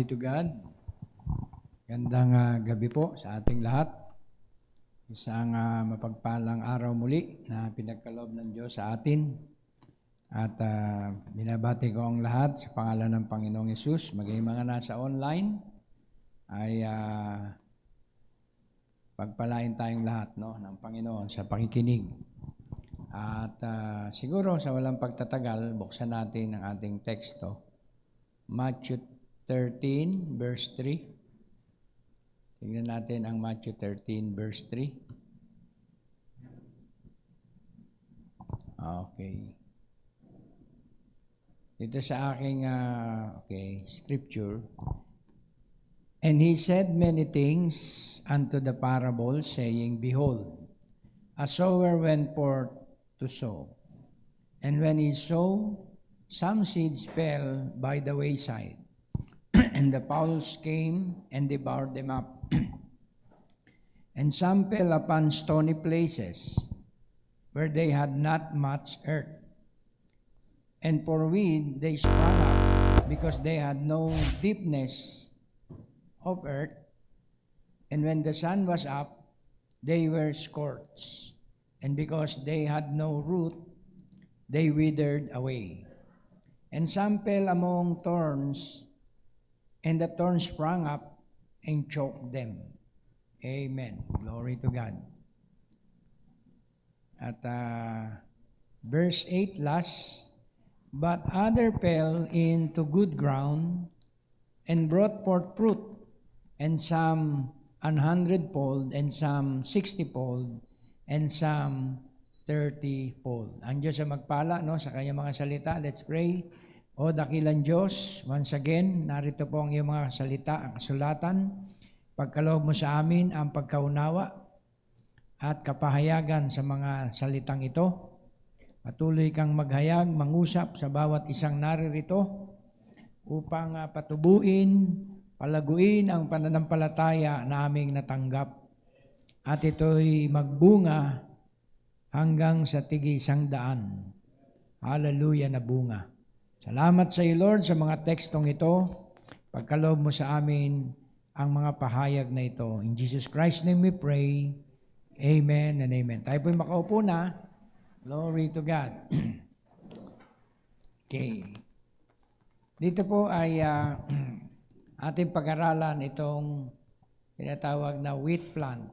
To God. Gandang gabi po sa ating lahat. Isang mapagpalang araw muli na pinagkaloob ng Diyos sa atin. At binabati ko ang lahat sa pangalan ng Panginoong Hesus. Maging mga nasa online ay pagpalain tayong lahat ng Panginoon sa pakikinig. At siguro sa walang pagtatagal, buksan natin ang ating teksto. Matthew 13, verse 3. Tingnan natin ang Matthew 13, verse 3. Okay. Dito sa aking scripture. And he said many things unto the parable, saying, Behold, a sower went forth to sow. And when he sowed, some seeds fell by the wayside. And the fowls came and devoured them up. And some fell upon stony places, where they had not much earth. And for weed they sprang up, because they had no deepness of earth. And when the sun was up, they were scorched. And because they had no root, they withered away. And some fell among thorns, and the thorns sprang up and choked them. Amen. Glory to God. At verse 8 last, but other fell into good ground and brought forth fruit, and some 100-fold, and some 60-fold, and some 30-fold. Ang Diyos ay magpala sa kanyang mga salita. Let's pray. O dakilang Diyos, once again, narito po ang iyong mga salita, ang kasulatan. Pagkaloob mo sa amin ang pagkaunawa at kapahayagan sa mga salitang ito. Patuloy kang maghayag, mangusap sa bawat isang naririto upang patubuin, palaguin ang pananampalataya na aming natanggap. At ito'y magbunga hanggang sa tig-100. Hallelujah na bunga. Salamat sa iyo, Lord, sa mga tekstong ito. Pagkaloob mo sa amin ang mga pahayag na ito. In Jesus Christ's name we pray. Amen and amen. Tayo po'y makaupo na. Glory to God. Okay. Dito po ay ating pag-aralan itong tinatawag na wheat plant.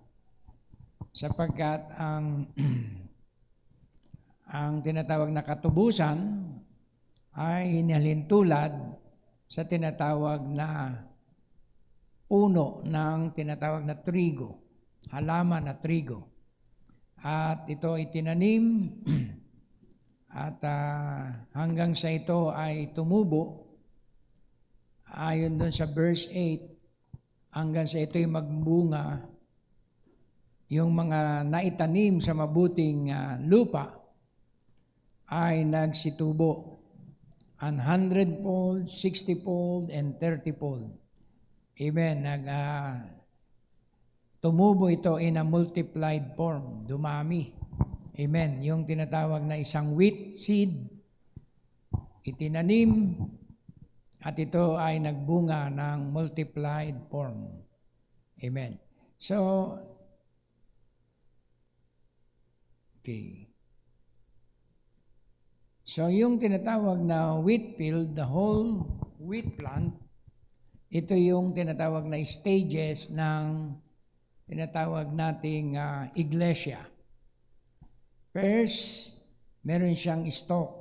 Sapagkat ang tinatawag na katubusan ay hinalintulad sa tinatawag na puno ng tinatawag na trigo, halaman na trigo. At ito ay tinanim at hanggang sa ito ay tumubo. Ayon doon sa verse 8, hanggang sa ito ay magbunga, yung mga naitanim sa mabuting lupa ay nagsitubo. 100-fold, 60-fold, and 30-fold. Amen. Tumubo ito in a multiplied form. Dumami. Amen. Yung tinatawag na isang wheat seed, itinanim, at ito ay nagbunga ng multiplied form. Amen. So, okay. So, yung tinatawag na wheat field, the whole wheat plant, ito yung tinatawag na stages ng tinatawag nating iglesia. First, meron siyang stalk.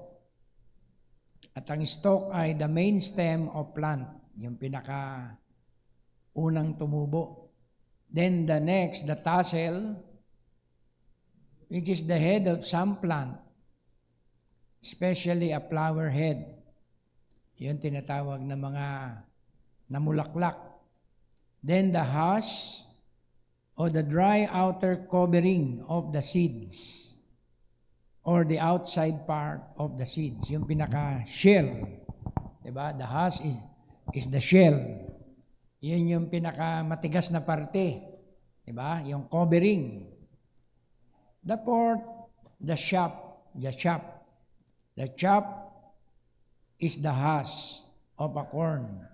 At ang stalk ay the main stem of plant, yung pinaka-unang tumubo. Then the next, the tassel, which is the head of some plant, especially a flower head. Yun tinatawag na mga namulaklak. Then the husk, or the dry outer covering of the seeds, or the outside part of the seeds. Yung pinaka-shell. Diba? The husk is the shell. Yun yung pinaka-matigas na parte. Diba? Yung covering. The fourth, the chaff. The chaff is the husk of a corn.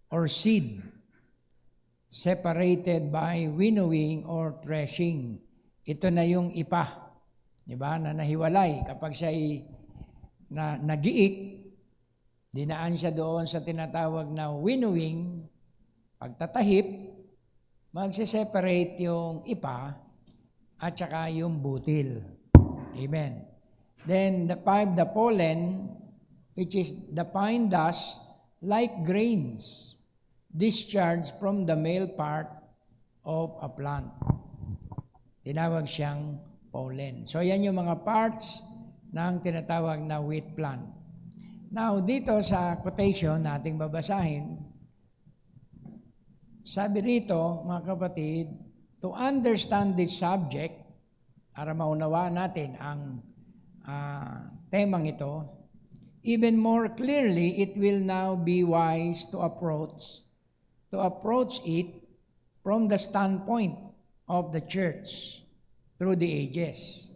or seed separated by winnowing or threshing. Ito na yung ipa, di ba, na nahiwalay. Kapag siya ay nagiik, dinaan siya doon sa tinatawag na winnowing, pagtatahip, magsiseparate yung ipa at saka yung butil. Amen. Then the pollen, which is the fine dust, like grains, discharged from the male part of a plant. Tinawag siyang pollen. So yan yung mga parts ng tinatawag na wheat plant. Now, dito sa quotation na ating babasahin, sabi rito, mga kapatid, to understand this subject, para maunawaan natin ang temang ito, even more clearly, it will now be wise to approach it from the standpoint of the church through the ages.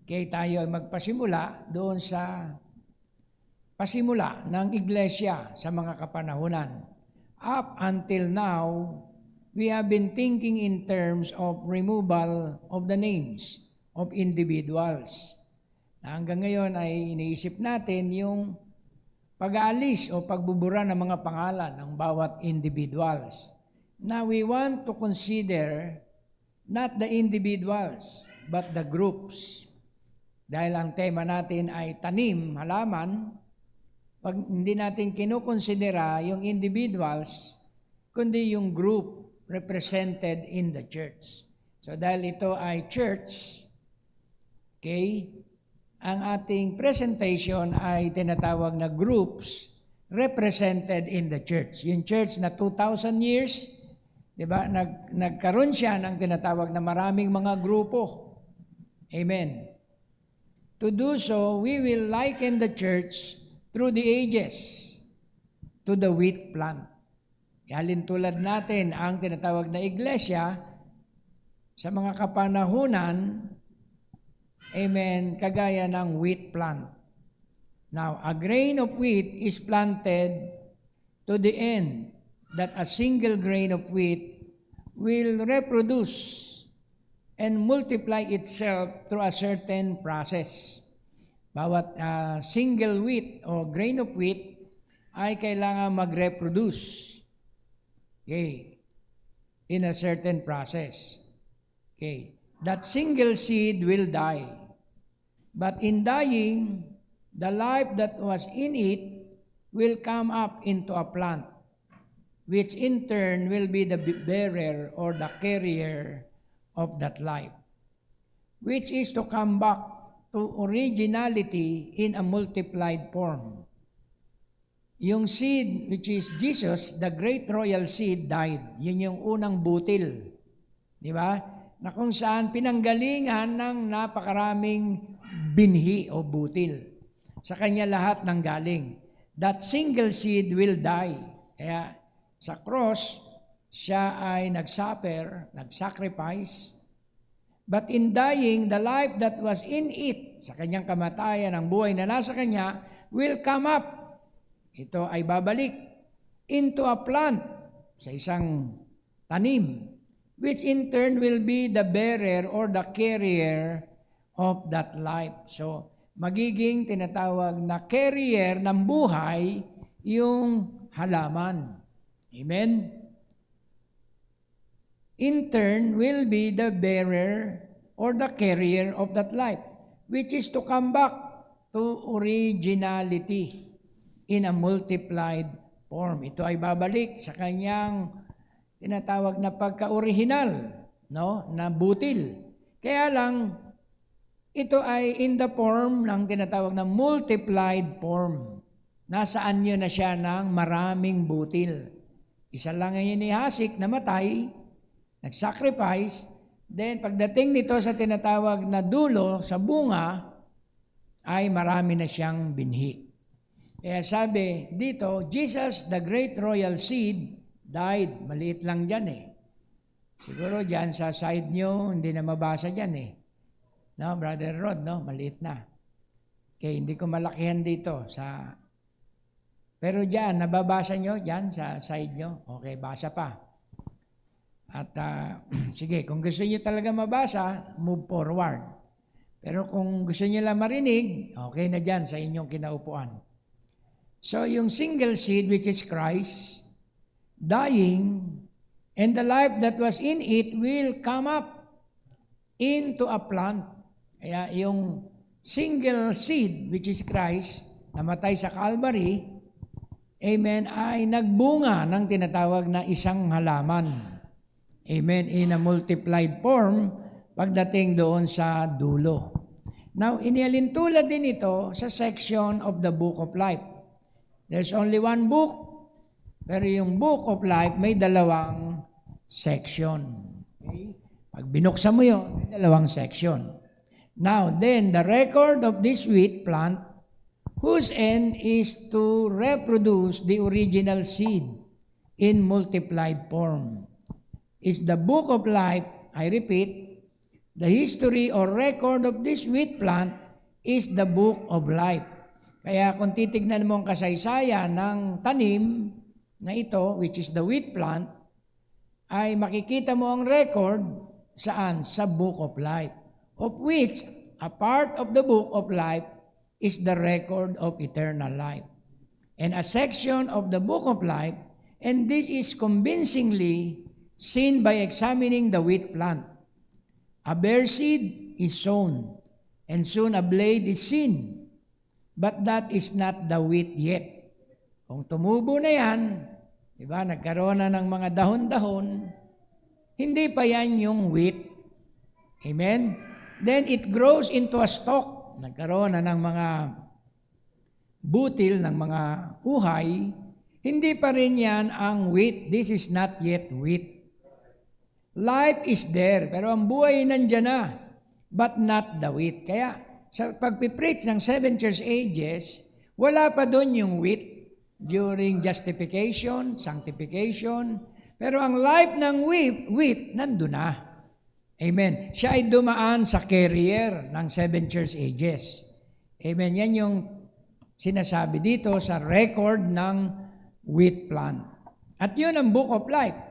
Okay, tayo ay magpasimula doon sa pasimula ng iglesia sa mga kapanahunan. Up until now, we have been thinking in terms of removal of the names of individuals. Hanggang ngayon ay iniisip natin yung pag-aalis o pagbubura ng mga pangalan ng bawat individuals. Now we want to consider not the individuals, but the groups. Dahil ang tema natin ay tanim, halaman, pag hindi natin kinukonsidera yung individuals, kundi yung group represented in the church. So dahil ito ay church, okay, ang ating presentation ay tinatawag na groups represented in the church. Yung church na 2,000 years, di ba, nagkaroon siya ng tinatawag na maraming mga grupo. Amen. To do so, we will liken the church through the ages to the wheat plant. Halin tulad natin ang tinatawag na iglesia sa mga kapanahunan, amen, kagaya ng wheat plant. Now, a grain of wheat is planted to the end that a single grain of wheat will reproduce and multiply itself through a certain process. Bawat single wheat o grain of wheat ay kailangan mag-reproduce, okay, in a certain process. Okay. That single seed will die. But in dying, the life that was in it will come up into a plant, which in turn will be the bearer or the carrier of that life, which is to come back to originality in a multiplied form. Yung seed, which is Jesus, the great royal seed, died. Yun yung unang butil. Di ba? Na kung saan pinanggalingan ng napakaraming binhi o butil. Sa kanya lahat ng galing. That single seed will die. Kaya sa cross, siya ay nag-suffer, nag-sacrifice. But in dying, the life that was in it, sa kanyang kamatayan, ang buhay na nasa kanya, will come up. Ito ay babalik into a plant, sa isang tanim, which in turn will be the bearer or the carrier of that life. So, magiging tinatawag na carrier ng buhay yung halaman. Amen? In turn will be the bearer or the carrier of that life, which is to come back to originality in a multiplied form. Ito ay babalik sa kanyang tinatawag na pagka-original, no, na butil. Kaya lang, ito ay in the form ng tinatawag na multiplied form. Nasaan nyo na siya ng maraming butil. Isa lang ang inihasik na matay, nag-sacrifice, then pagdating nito sa tinatawag na dulo, sa bunga, ay marami na siyang binhi. Kaya sabi dito, Jesus, the great royal seed, died. Maliit lang dyan eh. Siguro dyan sa side nyo, hindi na mabasa dyan eh. No, Brother Rod, no? Maliit na. Okay, hindi ko malakihan dito sa Pero diyan, nababasa nyo? Diyan sa side nyo? Okay, basa pa. At sige, kung gusto niyo talaga mabasa, move forward. Pero kung gusto niyo lang marinig, okay na diyan sa inyong kinaupuan. So yung single seed, which is Christ, dying, and the life that was in it will come up into a plant. Kaya yung single seed, which is Christ, namatay sa Calvary, amen, ay nagbunga ng tinatawag na isang halaman. Amen, in a multiplied form, pagdating doon sa dulo. Now, inialintulad din ito sa section of the Book of Life. There's only one book, pero yung Book of Life may dalawang section. Okay? Pag binuksan mo yun, may dalawang section. Now, then, the record of this wheat plant, whose end is to reproduce the original seed in multiplied form, is the Book of Life. I repeat, the history or record of this wheat plant is the Book of Life. Kaya kung titignan mo ang kasaysayan ng tanim na ito, which is the wheat plant, ay makikita mo ang record saan? Sa Book of Life, of which a part of the Book of Life is the record of eternal life. And a section of the Book of Life, and this is convincingly seen by examining the wheat plant. A bare seed is sown, and soon a blade is seen, but that is not the wheat yet. Kung tumubo na yan, di ba, nagkaroon na ng mga dahon-dahon, hindi pa yan yung wheat. Amen? Then it grows into a stalk. Nagkaroon na ng mga butil, ng mga uhay, hindi pa rin yan ang wheat. This is not yet wheat. Life is there, pero ang buhay nandyan na, but not the wheat. Kaya sa pagpipreach ng 7 church ages, wala pa doon yung wheat during justification, sanctification, pero ang life ng wheat nandun na. Amen. Siya ay dumaan sa carrier ng 7 church ages. Amen. Yan yung sinasabi dito sa record ng wheat plant. At yun ang Book of Life.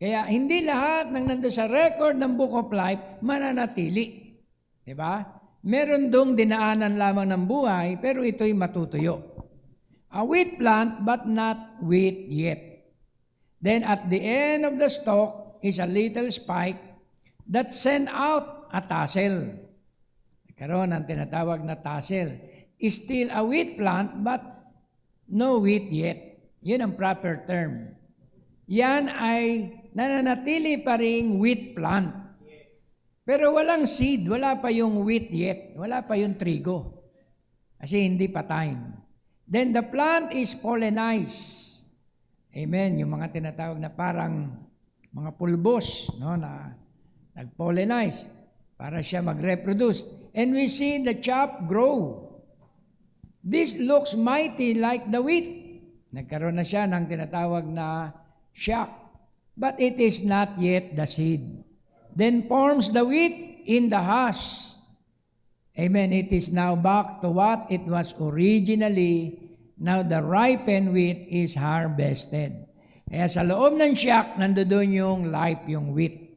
Kaya hindi lahat ng nando sa record ng Book of Life mananatili. Diba? Meron dong dinaanan lamang ng buhay, pero ito'y matutuyo. A wheat plant, but not wheat yet. Then at the end of the stalk is a little spike that send out a tassel. Karoon ang tinatawag na tassel. Is still a wheat plant, but no wheat yet. Yun ang proper term. Yan ay nananatili pa ring wheat plant. Pero walang seed, wala pa yung wheat yet, wala pa yung trigo. Kasi hindi pa time. Then the plant is pollenized. Amen, yung mga tinatawag na parang mga pulbos, no, na nag-pollenize para siya mag-reproduce. And we see the chaff grow. This looks mighty like the wheat. Nagkaroon na siya ng tinatawag na shock. But it is not yet the seed. Then forms the wheat in the husk. Amen. It is now back to what it was originally. Now the ripened wheat is harvested. Kaya sa loob ng shock, nandoon yung life, yung wheat.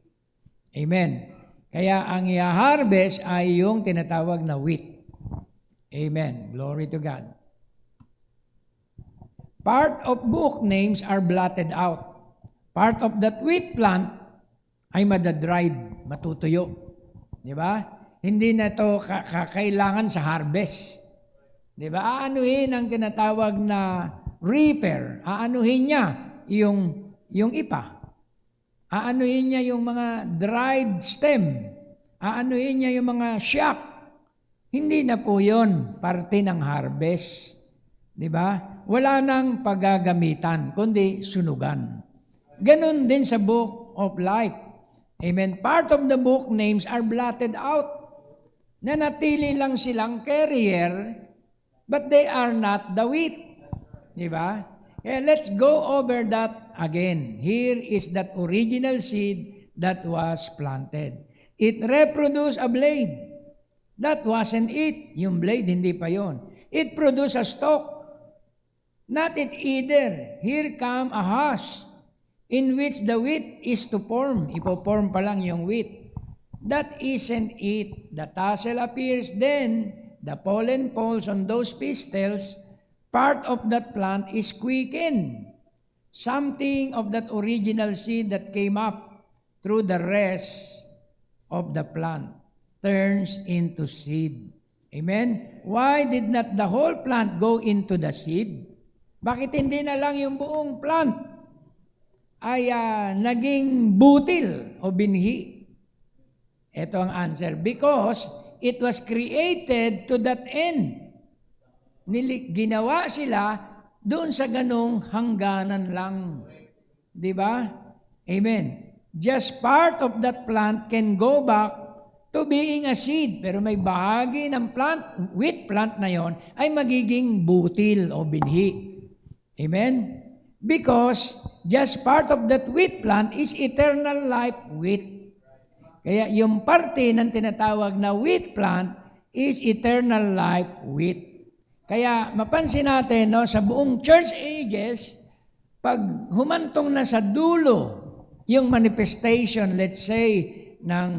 Amen. Kaya ang i-harvest ay yung tinatawag na wheat. Amen. Glory to God. Part of book names are blotted out. Part of that wheat plant ay madadried, matutuyo. Di ba? Hindi na ito kailangan sa harvest. Di ba? Aanuhin ang tinatawag na reaper. Aanuhin niya yung ipa. Aanuhin niya yung mga dried stem. Aanuhin niya yung mga shock. Hindi na po yun parte ng harvest. Di ba? Wala nang paggagamitan, kundi sunugan. Ganon din sa Book of Life. Amen. Part of the book names are blotted out. Nanatili lang silang carrier, but they are not the wheat. Di ba? Let's go over that again. Here is that original seed that was planted. It reproduced a blade. That wasn't it. Yung blade, hindi pa yon. It produced a stalk. Not it either. Here come a husk, in which the wheat is to form. Ipo-form pa lang yung wheat. That isn't it. The tassel appears, then the pollen falls on those pistils. Part of that plant is quickened. Something of that original seed that came up through the rest of the plant turns into seed. Amen? Why did not the whole plant go into the seed? Bakit hindi na lang yung buong plant ay naging butil o binhi? Ito ang answer. Because it was created to that end. Ginawa sila doon sa ganong hangganan lang. Di ba? Amen. Just part of that plant can go back to being a seed. Pero may bahagi ng plant, wheat plant na yon ay magiging butil o binhi. Amen? Because just part of that wheat plant is eternal life wheat. Kaya yung parte ng tinatawag na wheat plant is eternal life wheat. Kaya mapansin natin, no, sa buong church ages, pag humantong na sa dulo yung manifestation, let's say, ng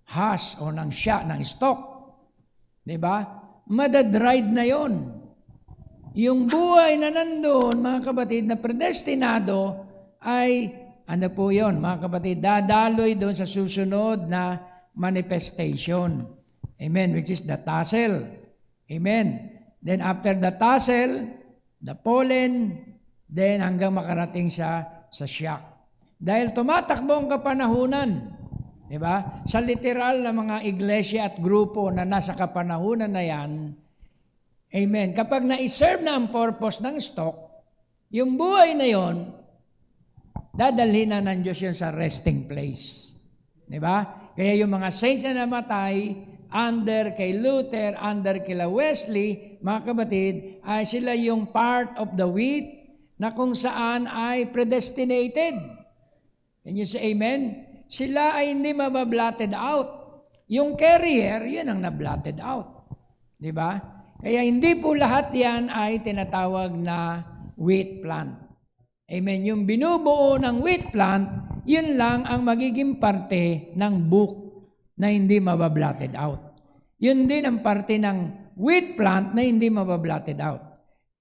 husk o ng ng stalk, di ba? Madadried na yon. Yung buhay na nandun, mga kapatid, na predestinado ay, ano po yun, mga kapatid, dadaloy doon sa susunod na manifestation. Amen, which is the tassel. Amen. Then after the tassel, the pollen, then hanggang makarating siya sa shock. Dahil tumatakbo ang kapanahunan, di ba? Sa literal na mga iglesia at grupo na nasa kapanahunan na yan, amen. Kapag na-serve na ang purpose ng stock, yung buhay na yon, dadalhin na ng Diyos yun sa resting place. Di ba? Kaya yung mga saints na namatay, under kay Luther, under kila Wesley, mga kapatid, ay sila yung part of the wheat na kung saan ay predestinated. Can you say amen? Sila ay hindi mabablatted out. Yung carrier, yun ang nablotted out. Di ba? Kaya hindi po lahat yan ay tinatawag na wheat plant. Amen. Yung binubuo ng wheat plant, yun lang ang magiging parte ng book na hindi mabablatted out. Yun din ang parte ng wheat plant na hindi mabablatted out.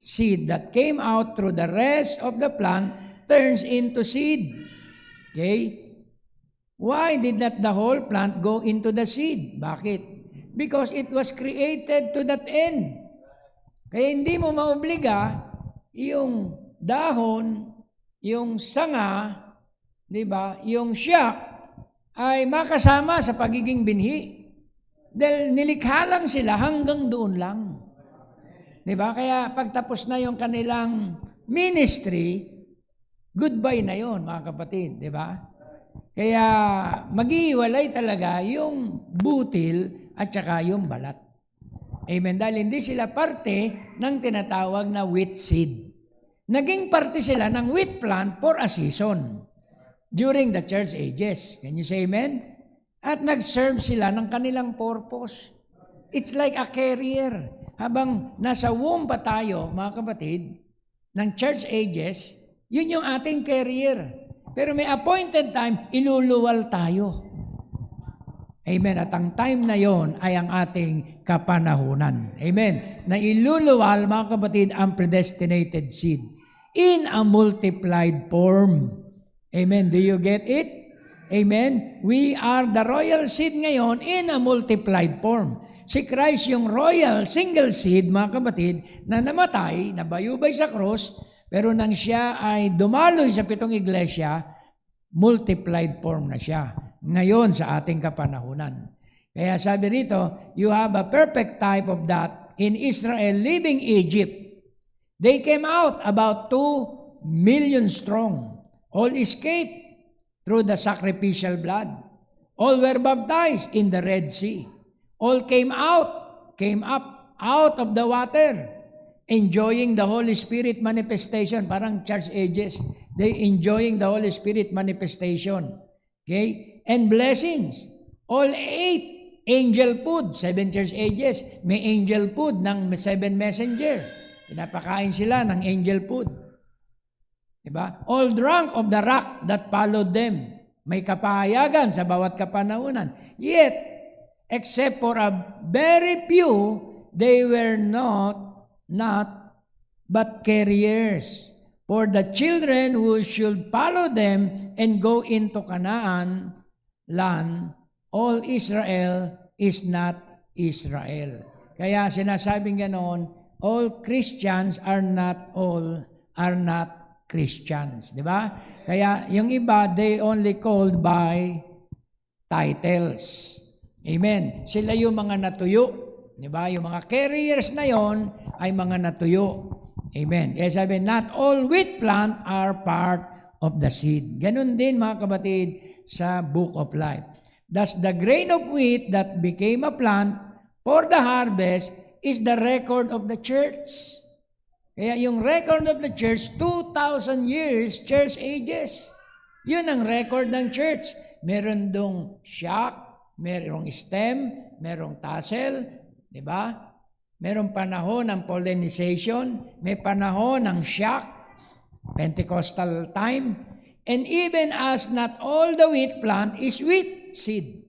Seed that came out through the rest of the plant turns into seed. Okay? Why did not the whole plant go into the seed? Bakit? Because it was created to that end. Kaya hindi mo maobliga yung dahon, yung sanga, di ba, yung shock ay makasama sa pagiging binhi. Dahil nilikha lang sila hanggang doon lang. Di ba? Kaya pagtapos na yung kanilang ministry, goodbye na yon, mga kapatid. Di ba? Kaya maghihiwalay talaga yung butil at saka yung balat. Amen. Dahil hindi sila parte ng tinatawag na wheat seed. Naging parte sila ng wheat plant for a season during the church ages. Can you say amen? At nag-serve sila ng kanilang purpose. It's like a carrier. Habang nasa womb pa tayo, mga kapatid, ng church ages, yun yung ating carrier. Pero may appointed time, iluluwal tayo. Amen. At ang time na yon ay ang ating kapanahunan. Amen. Na iluluwal, mga kapatid, ang predestinated seed in a multiplied form. Amen. Do you get it? Amen. We are the royal seed ngayon in a multiplied form. Si Christ yung royal single seed, mga kapatid, na namatay, nabayubay sa cross, pero nang siya ay dumaloy sa 7 iglesia, multiplied form na siya. Ngayon sa ating kapanahunan. Kaya sabi rito, you have a perfect type of that in Israel leaving Egypt. They came out about 2 million strong. All escaped through the sacrificial blood. All were baptized in the Red Sea. All came up out of the water, enjoying the Holy Spirit manifestation. Parang church ages. They enjoying the Holy Spirit manifestation. Okay? And blessings. All ate angel food. 7 church ages. May angel food ng 7 messenger. Pinapakain sila ng angel food. Diba? All drunk of the wrath that followed them. May kapahayagan sa bawat kapanahunan. Yet, except for a very few, they were not but carriers. For the children who should follow them and go into Canaan land, all Israel is not Israel. Kaya sinasabing ganoon, all Christians are not Christians, di ba? Kaya yung iba, they only called by titles. Amen. Sila yung mga natuyo, di ba? Yung mga carriers na yon ay mga natuyo. Amen. Kaya sabi, not all wheat plant are part of the seed. Ganun din mga kapatid sa Book of Life. Thus the grain of wheat that became a plant for the harvest is the record of the church. Kaya yung record of the church, 2,000 years, church ages. Yun ang record ng church. Meron dong shock, merong stem, merong tassel, di ba? Merong panahon ng pollinization, may panahon ng shock, Pentecostal time, and even as not all the wheat plant is wheat seed,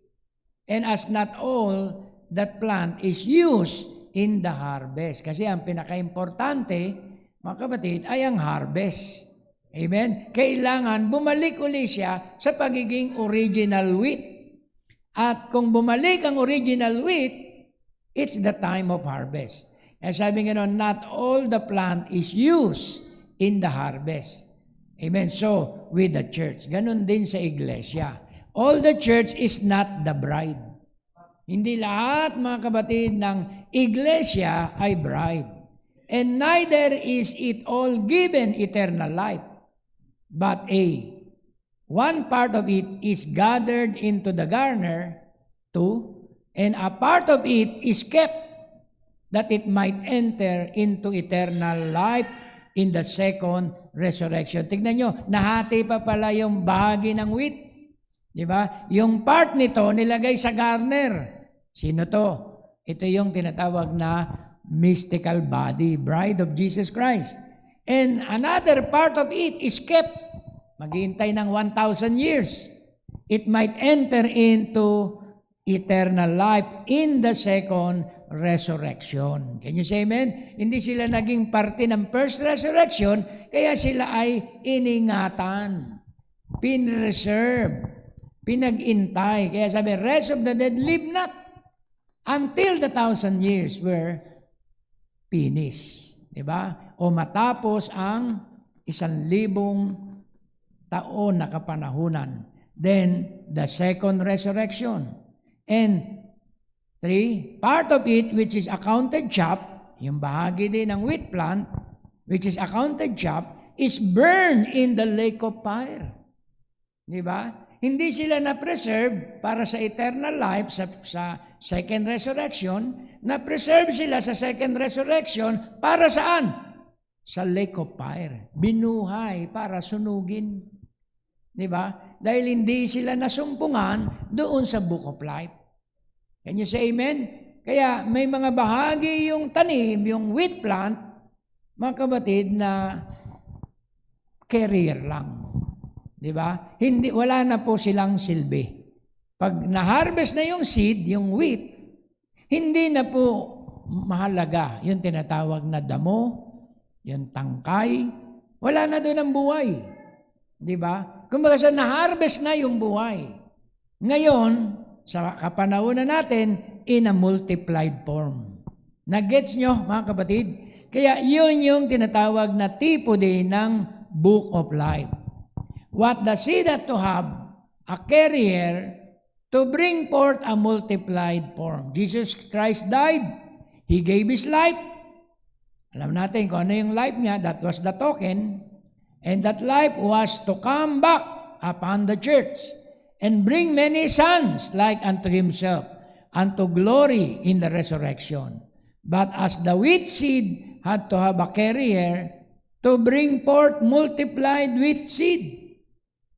and as not all that plant is used in the harvest. Kasi ang pinaka-importante, mga kapatid, ay ang harvest. Amen? Kailangan bumalik uli siya sa pagiging original wheat. At kung bumalik ang original wheat, it's the time of harvest. As sabi nga not all the plant is used in the harvest. Amen? So, with the church. Ganon din sa iglesia. All the church is not the bride. Hindi lahat, mga kapatid, ng iglesia ay bride. And neither is it all given eternal life. But one part of it is gathered into the garner, and a part of it is kept, that it might enter into eternal life in the second resurrection. Tignan nyo, nahati pa pala yung bahagi ng wheat. Di ba? Yung part nito nilagay sa garner. Sino to? Ito yung tinatawag na mystical body, bride of Jesus Christ. And another part of it is kept. Maghihintay ng 1,000 years. It might enter into eternal life in the second resurrection. Can you say amen? Hindi sila naging parte ng first resurrection, kaya sila ay iningatan, pinreserve, pinag-intay. Kaya sabi, rest of the dead live not until the 1,000 years were finished. Diba? O matapos ang 1,000 taon na kapanahunan. Then, the second resurrection. And 3, part of it which is accounted chaff, yung bahagi din ng wheat plant, which is accounted chaff, is burned in the lake of fire. Diba? Hindi sila na-preserve para sa eternal life, sa second resurrection. Na-preserve sila sa second resurrection para saan? Sa lake of fire. Binuhay para sunugin. Diba? Dahil hindi sila nasumpungan doon sa book of life. Can you say amen? Kaya may mga bahagi yung tanim, yung wheat plant, mga kapatid, na carrier lang. Di ba? Hindi, wala na po silang silbi. Pag na-harvest na yung seed, yung wheat, hindi na po mahalaga yung tinatawag na damo, yung tangkay, wala na doon ang buhay. Di ba? Kumbaga sa na-harvest na yung buhay. Ngayon, sa kapanahunan natin, in a multiplied form. Nag-gets nyo, mga kapatid? Kaya yun yung tinatawag na tipo din ng book of life. What does it have to have? A carrier to bring forth a multiplied form. Jesus Christ died. He gave His life. Alam natin kung ano yung life niya. That was the token. And that life was to come back upon the church and bring many sons like unto Himself, unto glory in the resurrection. But as the wheat seed had to have a carrier to bring forth multiplied wheat seed,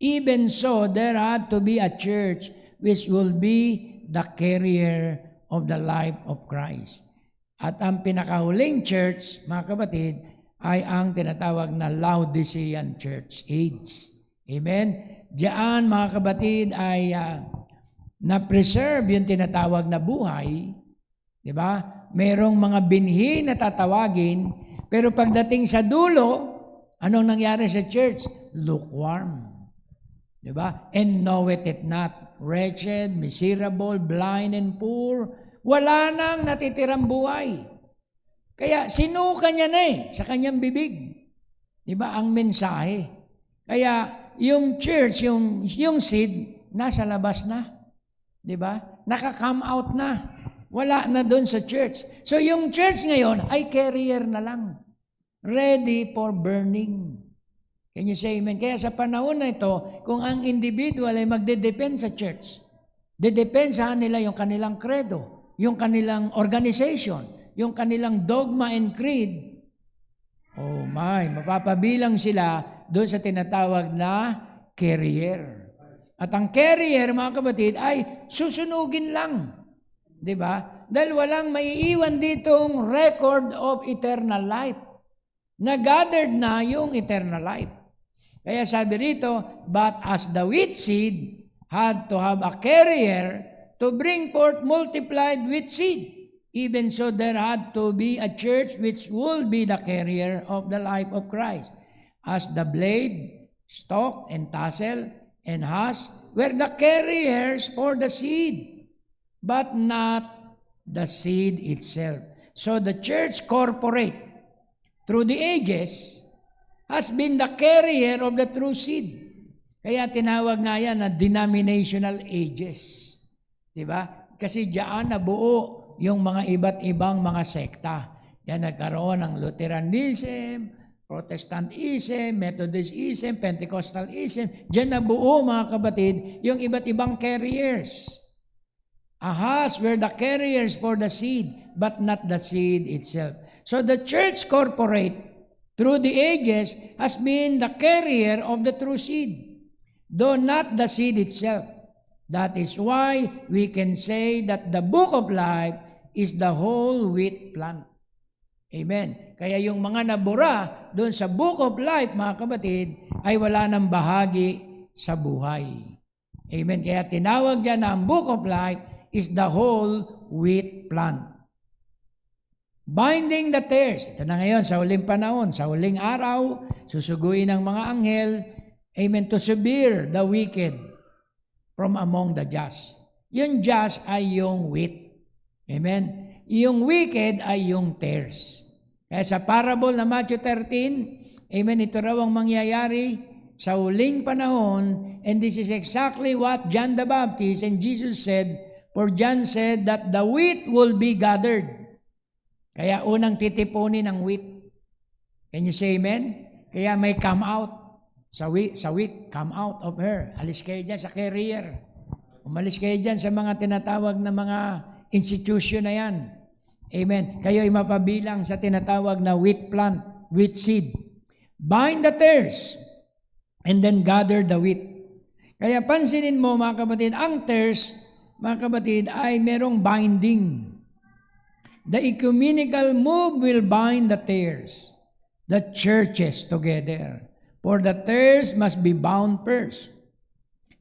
even so, there had to be a church which will be the carrier of the life of Christ. At ang pinakahuling church, mga kapatid, ay ang tinatawag na Laodicean Church Age. Amen? Diyan, mga kapatid, ay na-preserve yung tinatawag na buhay. Di ba? Merong mga binhi na tatawagin, pero pagdating sa dulo, anong nangyari sa church? Lukewarm. Di ba? And knoweth it not. Wretched, miserable, blind, and poor. Wala nang natitirang buhay. Kaya sinuka niya na sa kanyang bibig. Di ba? Ang mensahe. Kaya yung church, yung seed, nasa labas na. Di ba? Naka-come out na. Wala na doon sa church. So yung church ngayon ay carrier na lang. Ready for burning. Can you say amen? Kaya sa panahon na ito, kung ang individual ay magde-depend sa church, de-depend sa nila yung kanilang credo, yung kanilang organization, yung kanilang dogma and creed, oh my, mapapabilang sila doon sa tinatawag na carrier. At ang carrier, mga kapatid, ay susunugin lang. Di ba? Dahil walang maiiwan ditong record of eternal life. Na-gathered na yung eternal life. Kaya sabi rito, but as the wheat seed had to have a carrier to bring forth multiplied wheat seed, even so there had to be a church which will be the carrier of the life of Christ. As the blade, stalk, and tassel, and husk were the carriers for the seed, but not the seed itself. So the church corporate, through the ages, has been the carrier of the true seed. Kaya tinawag nga yan na denominational ages. Diba? Kasi diyan nabuo yung mga iba't ibang mga sekta. Yan nagkaroon ng Lutheranism, Protestantism, Methodism, Pentecostalism. Diyan nabuo, mga kapatid, yung iba't ibang carriers. Ahas were the carriers for the seed, but not the seed itself. So the church corporate, through the ages, has been the carrier of the true seed, though not the seed itself. That is why we can say that the book of life is the whole wheat plant. Amen. Kaya yung mga nabura doon sa book of life, mga kapatid, ay wala ng bahagi sa buhay. Amen. Kaya tinawag dyan na ang book of life is the whole wheat plant. Binding the tares. Ito na ngayon, sa huling panahon, sa huling araw, susuguin ng mga anghel, amen, to sever the wicked from among the just. Yung just ay yung wheat. Amen. Yung wicked ay yung tares. Kaya sa parable na Matthew 13, amen, ito raw ang mangyayari sa huling panahon, and this is exactly what John the Baptist and Jesus said, for John said that the wheat will be gathered. Kaya unang titipunin ng wheat. Can you say amen? Kaya may come out sa wheat, come out of her. Alis kayo dyan sa carrier. Umalis kayo dyan sa mga tinatawag na mga institution na yan. Amen. Kayo ay mapabilang sa tinatawag na wheat plant, wheat seed. Bind the tares and then gather the wheat. Kaya pansinin mo, mga kapatid, ang tares, mga kapatid, ay merong binding. The ecumenical move will bind the tares, the churches together. For the tares must be bound first,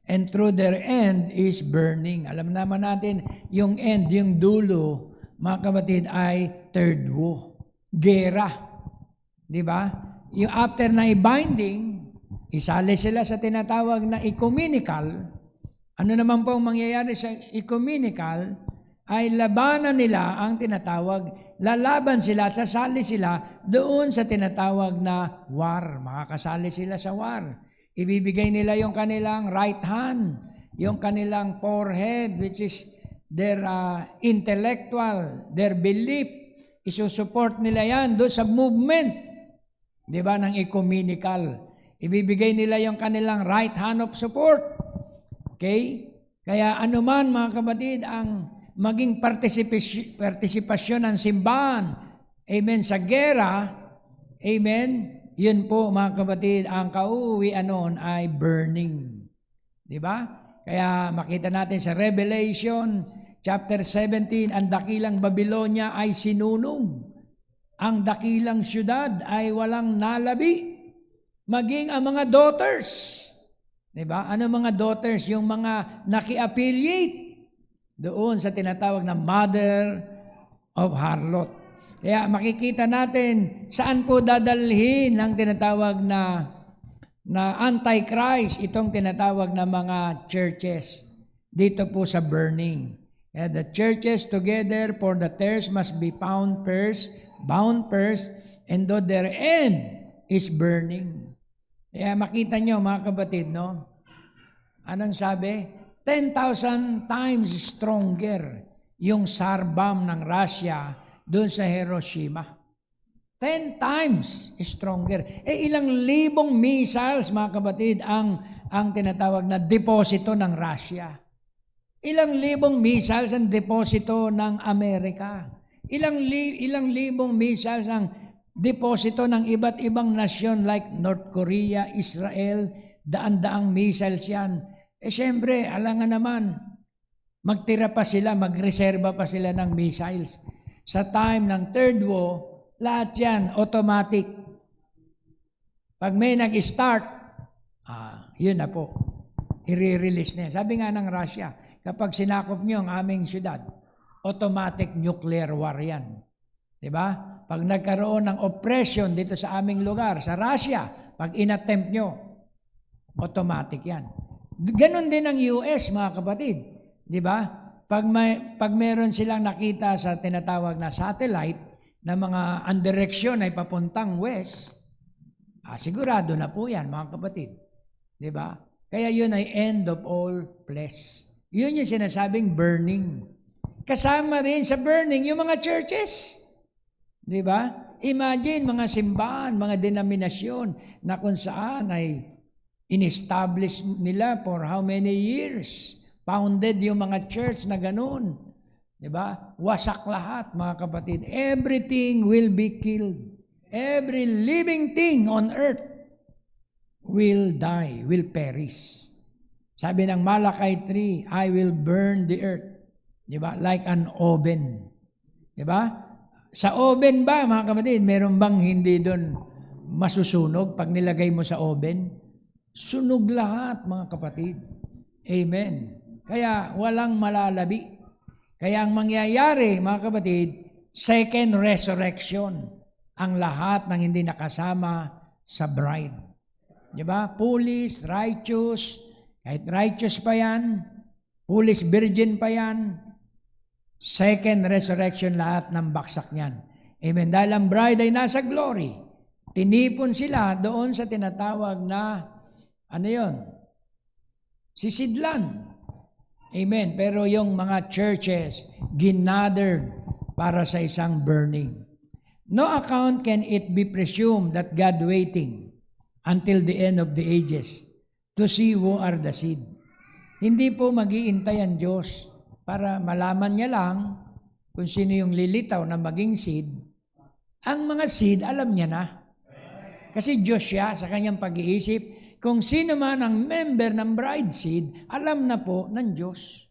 and through their end is burning. Alam naman natin, yung end, yung dulo, mga kapatid, ay third woe. Gera. Di ba? Yung after na i-binding, isali sila sa tinatawag na ecumenical. Ano naman po ang mangyayari sa ecumenical? Ay labanan nila ang tinatawag, lalaban sila at sasali sila doon sa tinatawag na war. Makakasali sila sa war. Ibibigay nila yung kanilang right hand, yung kanilang forehead, which is their intellectual, their belief. Isusupport nila yan doon sa movement, di ba, ng ecumenical. Ibibigay nila yung kanilang right hand of support. Okay? Kaya anuman, mga kapatid, ang maging partisipasyon ng simbahan, amen, sa gera, amen, yun po, mga kapatid, ang kauuwian noon ay burning. Di ba? Kaya makita natin sa Revelation Chapter 17, ang dakilang Babylonia ay sinunong. Ang dakilang syudad ay walang nalabi. Maging ang mga daughters. Diba? Ano mga daughters? Yung mga naki-affiliate doon sa tinatawag na mother of harlot. Kaya makikita natin saan po dadalhin ang tinatawag na Antichrist, itong tinatawag na mga churches. Dito po sa burning. The churches together for the tares must be bound first, and though their end is burning. Kaya makita nyo mga kapatid, no? Anong sabi? 10,000 times stronger yung SAR bomb ng Russia doon sa Hiroshima. 10 times stronger. Ilang libong missiles, mga kapatid, ang tinatawag na deposito ng Russia. Ilang libong missiles ang deposito ng Amerika. Ilang libong missiles ang deposito ng iba't ibang nasyon like North Korea, Israel, daan-daang missiles yan. Siyempre, alangan naman, magtira pa sila, magreserba pa sila ng missiles. Sa time ng Third War, lahat yan, automatic. Pag may nag-start, yun na po. I-release na yan. Sabi nga ng Russia, kapag sinakop nyo ang aming syudad, automatic nuclear war yan. Diba? Pag nagkaroon ng oppression dito sa aming lugar, sa Russia, pag inattempt nyo, automatic yan. Ganon din ang US, mga kapatid. Diba? Pag meron silang nakita sa tinatawag na satellite, na mga ang direksyon ay papuntang west, sigurado na po yan, mga kapatid. Diba? Kaya yun ay end of all flesh. Yun yung sinasabing burning. Kasama rin sa burning yung mga churches. Diba? Imagine mga simbahan, mga denominasyon na kung saan ay in-establish nila for how many years. Founded yung mga church na ganun. Diba? Wasak lahat, mga kapatid. Everything will be killed. Every living thing on earth will die, will perish. Sabi ng Malakay 3, I will burn the earth. Diba? Like an oven. Diba? Sa oven ba, mga kapatid, meron bang hindi doon masusunog pag nilagay mo sa oven? Sunog lahat, mga kapatid. Amen. Kaya walang malalabi. Kaya ang mangyayari, mga kapatid, second resurrection. Ang lahat ng hindi nakasama sa bride. Diba? Foolish, righteous, kahit righteous pa yan, foolish virgin pa yan, second resurrection lahat ng baksak niyan. Amen. Dahil ang bride ay nasa glory, tinipon sila doon sa tinatawag na, ano yun? Sisidlan. Amen. Pero yung mga churches, ginathered para sa isang burning. No account can it be presumed that God waiting until the end of the ages to see who are the seed. Hindi po mag-iintay ang Diyos para malaman niya lang kung sino yung lilitaw na maging seed. Ang mga seed, alam niya na. Kasi Diyos siya sa kanyang pag-iisip. Kung sino man ang member ng bride seed, alam na po ng Diyos.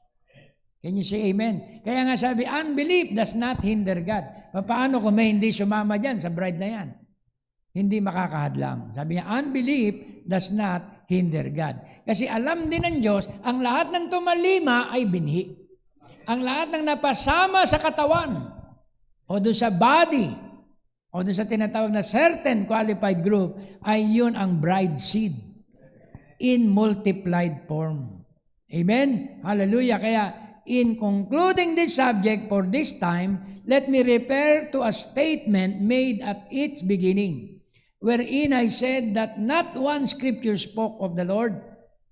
Can you say amen? Kaya nga sabi, unbelief does not hinder God. Paano kung may hindi sumama dyan sa bride na yan? Hindi makakahadlang. Sabi niya, unbelief does not hinder God. Kasi alam din ng Diyos, ang lahat ng tumalima ay binhi. Ang lahat ng napasama sa katawan, o doon sa body, o doon sa tinatawag na certain qualified group, ay yun ang bride seed in multiplied form. Amen? Hallelujah. Kaya, in concluding this subject for this time, let me refer to a statement made at its beginning, wherein I said that not one scripture spoke of the Lord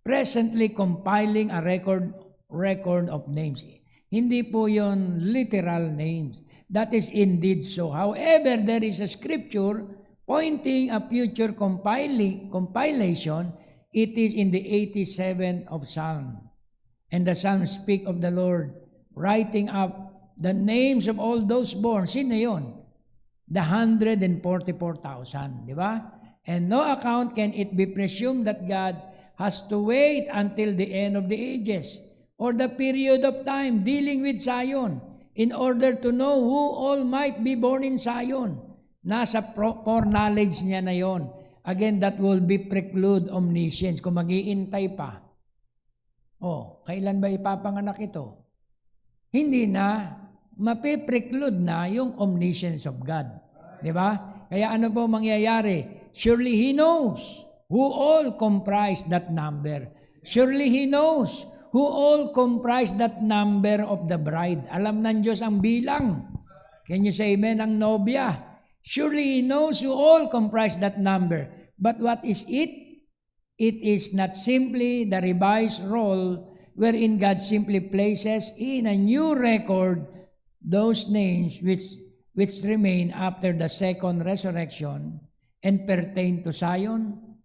presently compiling a record of names. Hindi po yon literal names. That is indeed so. However, there is a scripture pointing a future compilation. It is in the 87th of Psalm. And the Psalms speak of the Lord writing up the names of all those born. Sino yun? The 144,000. Di ba? And no account can it be presumed that God has to wait until the end of the ages or the period of time dealing with Zion in order to know who all might be born in Zion. Nasa foreknowledge niya na yon. Again, that will be preclude omniscience. Kung mag-iintay pa, kailan ba ipapanganak ito? Hindi na, mapipreclude na yung omniscience of God. Di ba? Kaya ano po mangyayari? Surely He knows who all comprise that number. Surely He knows who all comprise that number of the bride. Alam ng Diyos ang bilang. Can you say amen? Ang nobya. Surely He knows who all comprise that number. But what is it? It is not simply the revised roll wherein God simply places in a new record those names which remain after the second resurrection and pertain to Zion.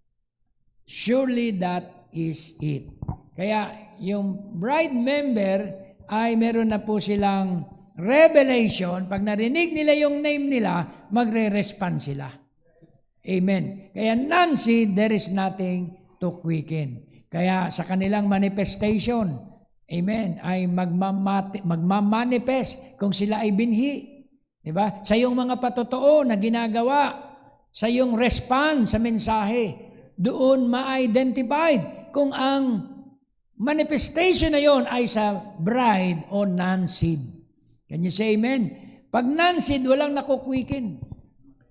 Surely that is it. Kaya yung bride member ay meron na po silang revelation. Pag narinig nila yung name nila, magre-respond sila. Amen. Kaya Nancy, there is nothing to quicken. Kaya sa kanilang manifestation, amen, ay magmamanifest kung sila ay binhi. Diba? Sa iyong mga patotoo na ginagawa, sa iyong response sa mensahe, doon ma-identified kung ang manifestation na yon ay sa bride o non-seed. Can you say amen? Pag non-seed, walang nakukwikin.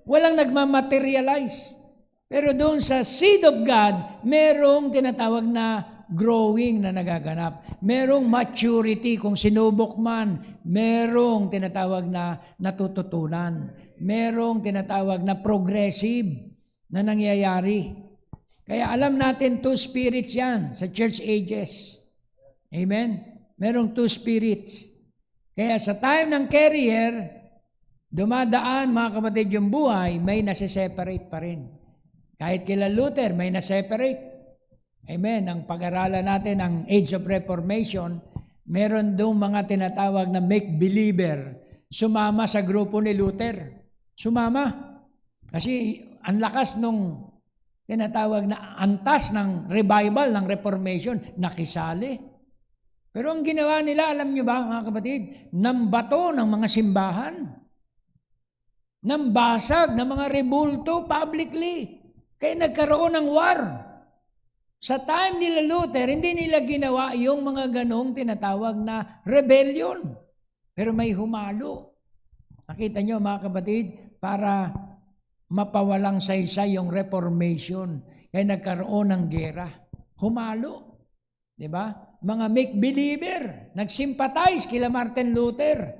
Walang nagmamaterialize. Pero doon sa seed of God, merong tinatawag na growing na nagaganap. Merong maturity kung sinubok man. Merong tinatawag na natututunan. Merong tinatawag na progressive na nangyayari. Kaya alam natin, two spirits yan sa church ages. Amen? Merong two spirits. Kaya sa time ng carrier, dumadaan, mga kapatid, yung buhay, may nasiseparate pa rin. Kahit kila Luther, may naseparate. Amen. Ang pag-aralan natin, ang Age of Reformation, meron doon mga tinatawag na make-believer. Sumama sa grupo ni Luther. Sumama. Kasi ang lakas nung tinatawag na antas ng revival, ng Reformation, nakisali. Pero ang ginawa nila, alam nyo ba, mga kapatid, nambato ng mga simbahan. Nambasag ng mga rebulto publicly. Kaya nagkaroon ng war. Sa time nila Luther, hindi nila ginawa yung mga ganong tinatawag na rebellion. Pero may humalo. Nakita nyo mga kapatid, para mapawalang saysay yung Reformation. Kaya nagkaroon ng gera. Humalo. Diba? Mga make-believer, nagsympathize kila Martin Luther.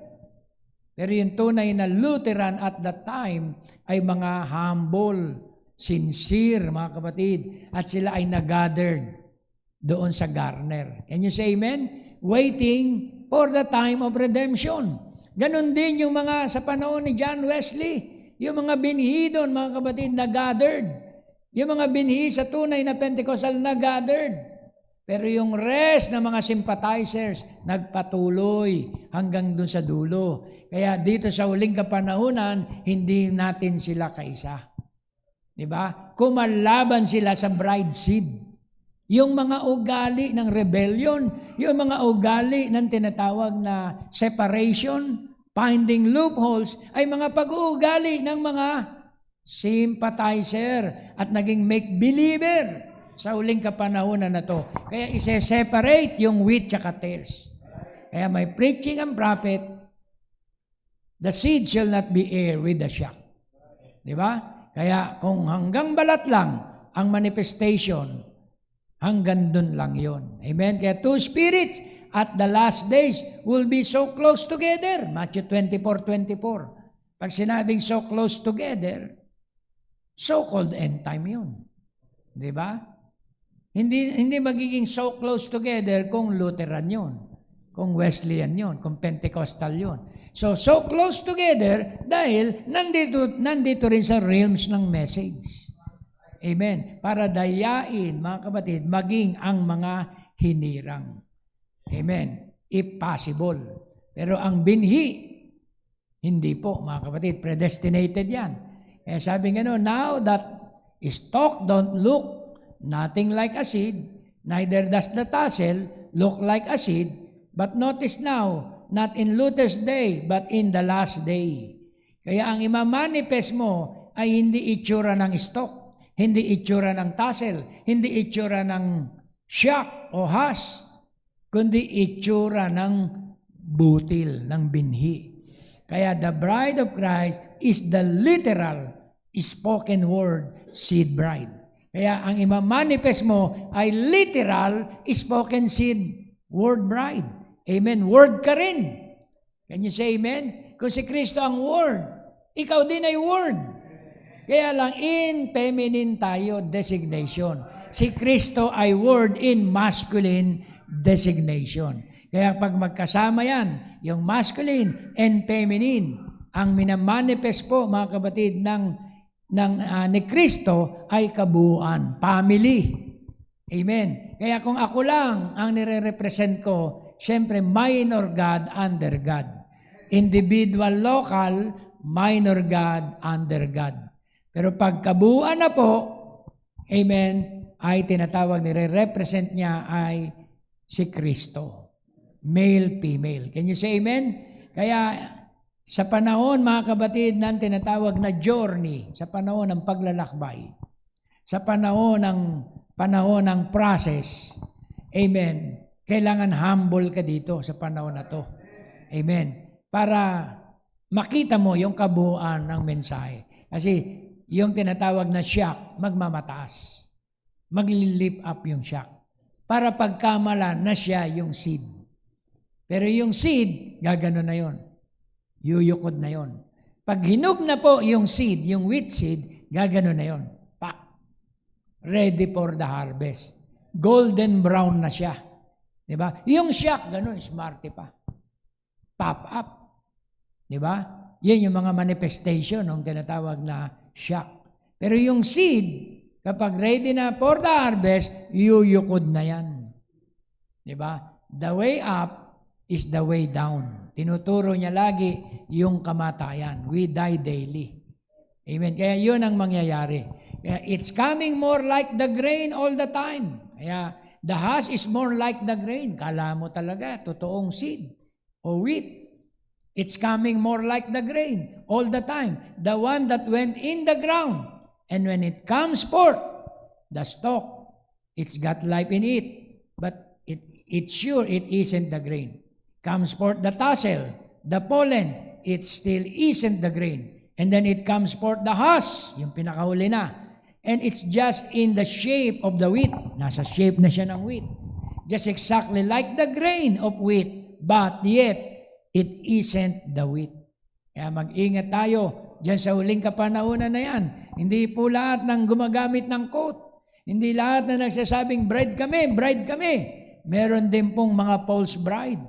Pero yung tunay na Lutheran at that time ay mga humble, sincere, mga kapatid. At sila ay nag-gathered doon sa Garner. Can you say amen? Waiting for the time of redemption. Ganon din yung mga sa panahon ni John Wesley. Yung mga binhi doon, mga kapatid, nag-gathered. Yung mga binhi sa tunay na Pentecostal nag-gathered. Pero yung rest ng mga sympathizers, nagpatuloy hanggang dun sa dulo. Kaya dito sa huling kapanahunan, hindi natin sila kaisa. Diba? Kumalaban sila sa bride seed. Yung mga ugali ng rebellion, yung mga ugali ng tinatawag na separation, finding loopholes, ay mga pag-uugali ng mga sympathizer at naging make-believer sa huling kapanahunan na to. Kaya ise-separate yung wheat tsaka tares. Kaya may preaching ang prophet, the seed shall not be heir with the shock. Di ba? Kaya kung hanggang balat lang ang manifestation, hanggang dun lang yon. Amen? Kaya two spirits at the last days will be so close together. Matthew 24:24. Pag sinabing so close together, so-called end time yun. Di ba? Hindi magiging so close together kung Lutheran yun, kung Wesleyan yun, kung Pentecostal yun. So close together dahil nandito rin sa realms ng message. Amen. Para dayain, mga kapatid, maging ang mga hinirang. Amen. If possible. Pero ang binhi, hindi po, mga kapatid, predestinated yan. Kaya sabi nga now that stalk don't look nothing like a seed, neither does the tassel look like a seed, but notice now, not in Luther's day, but in the last day. Kaya ang imamanifest mo ay hindi itsura ng stock, hindi itsura ng tassel, hindi itsura ng shock o hash, kundi itsura ng butil, ng binhi. Kaya the bride of Christ is the literal spoken word seed bride. Kaya ang imamanifest mo ay literal spoken seed word bride. Amen. Word ka rin. Can you say amen? Kung si Kristo ang word, ikaw din ay word. Kaya lang in feminine tayo designation. Si Kristo ay word in masculine designation. Kaya pag magkasama yan, yung masculine and feminine, ang minamanifest po mga kapatid ni Kristo ay kabuuan, family. Amen. Kaya kung ako lang ang nire-represent ko, syempre minor God, under God. Individual, local, minor God, under God. Pero pag kabuuan na po, amen, ay tinatawag, nire-represent niya ay si Kristo. Male, female. Can you say amen? Kaya sa panahon, mga kapatid, ng tinatawag na journey, sa panahon ng paglalakbay, sa panahon ng process, amen, kailangan humble ka dito sa panahon na to. Amen. Para makita mo yung kabuuan ng mensahe. Kasi yung tinatawag na shock, magmamataas. Magli-lift up yung shock. Para pagkamala na siya yung seed. Pero yung seed, gagano na yon. Yuyukod na yon. Pag hinog na po yung seed, yung wheat seed, gagano na yon. Ready for the harvest. Golden brown na siya. Diba? Yung shock, ganun, smarty pa. Pop up. Diba? Yan yung mga manifestation ng tinatawag na shock. Pero yung seed, kapag ready na for the harvest, yuyukod na yan. Diba? The way up is the way down. Tinuturo niya lagi yung kamatayan. We die daily. Amen. Kaya yun ang mangyayari. Kaya it's coming more like the grain all the time. Kaya the husk is more like the grain. Kala mo talaga, totoong seed o wheat. It's coming more like the grain all the time. The one that went in the ground. And when it comes forth, the stalk, it's got life in it. But it's sure it isn't the grain. Comes forth the tassel, the pollen, it still isn't the grain. And then it comes forth the husk, yung pinakahuli na. And it's just in the shape of the wheat. Nasa shape na siya ng wheat. Just exactly like the grain of wheat. But yet, it isn't the wheat. Kaya mag-ingat tayo dyan sa huling kapanahunan na yan. Hindi po lahat ng gumagamit ng coat. Hindi lahat na nagsasabing bride kami, bride kami. Meron din pong mga false bride.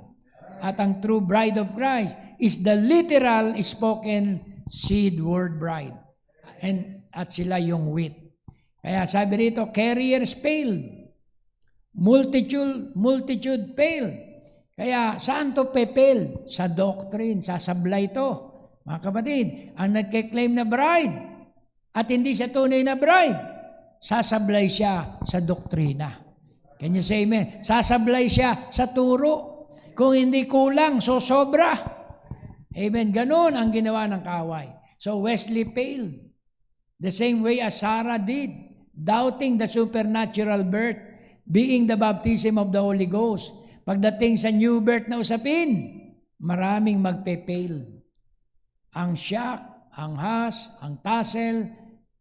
At ang true bride of Christ is the literal spoken seed word bride. At sila yung wheat. Kaya sabi rito, carriers failed. Multitude failed. Kaya saan to failed? Sa doctrine, sa sablay to. Mga kapatid, ang nagkiklaim na bride at hindi siya tunay na bride, sasablay siya sa doktrina. Can you say amen? Sasablay siya sa turo. Kung hindi kulang, so sobra. Amen. Ganon ang ginawa ng kaway. So Wesley failed. The same way as Sarah did. Doubting the supernatural birth, being the baptism of the Holy Ghost. Pagdating sa new birth na usapin, maraming magpe-fail. Ang shock, ang husk, ang tassel,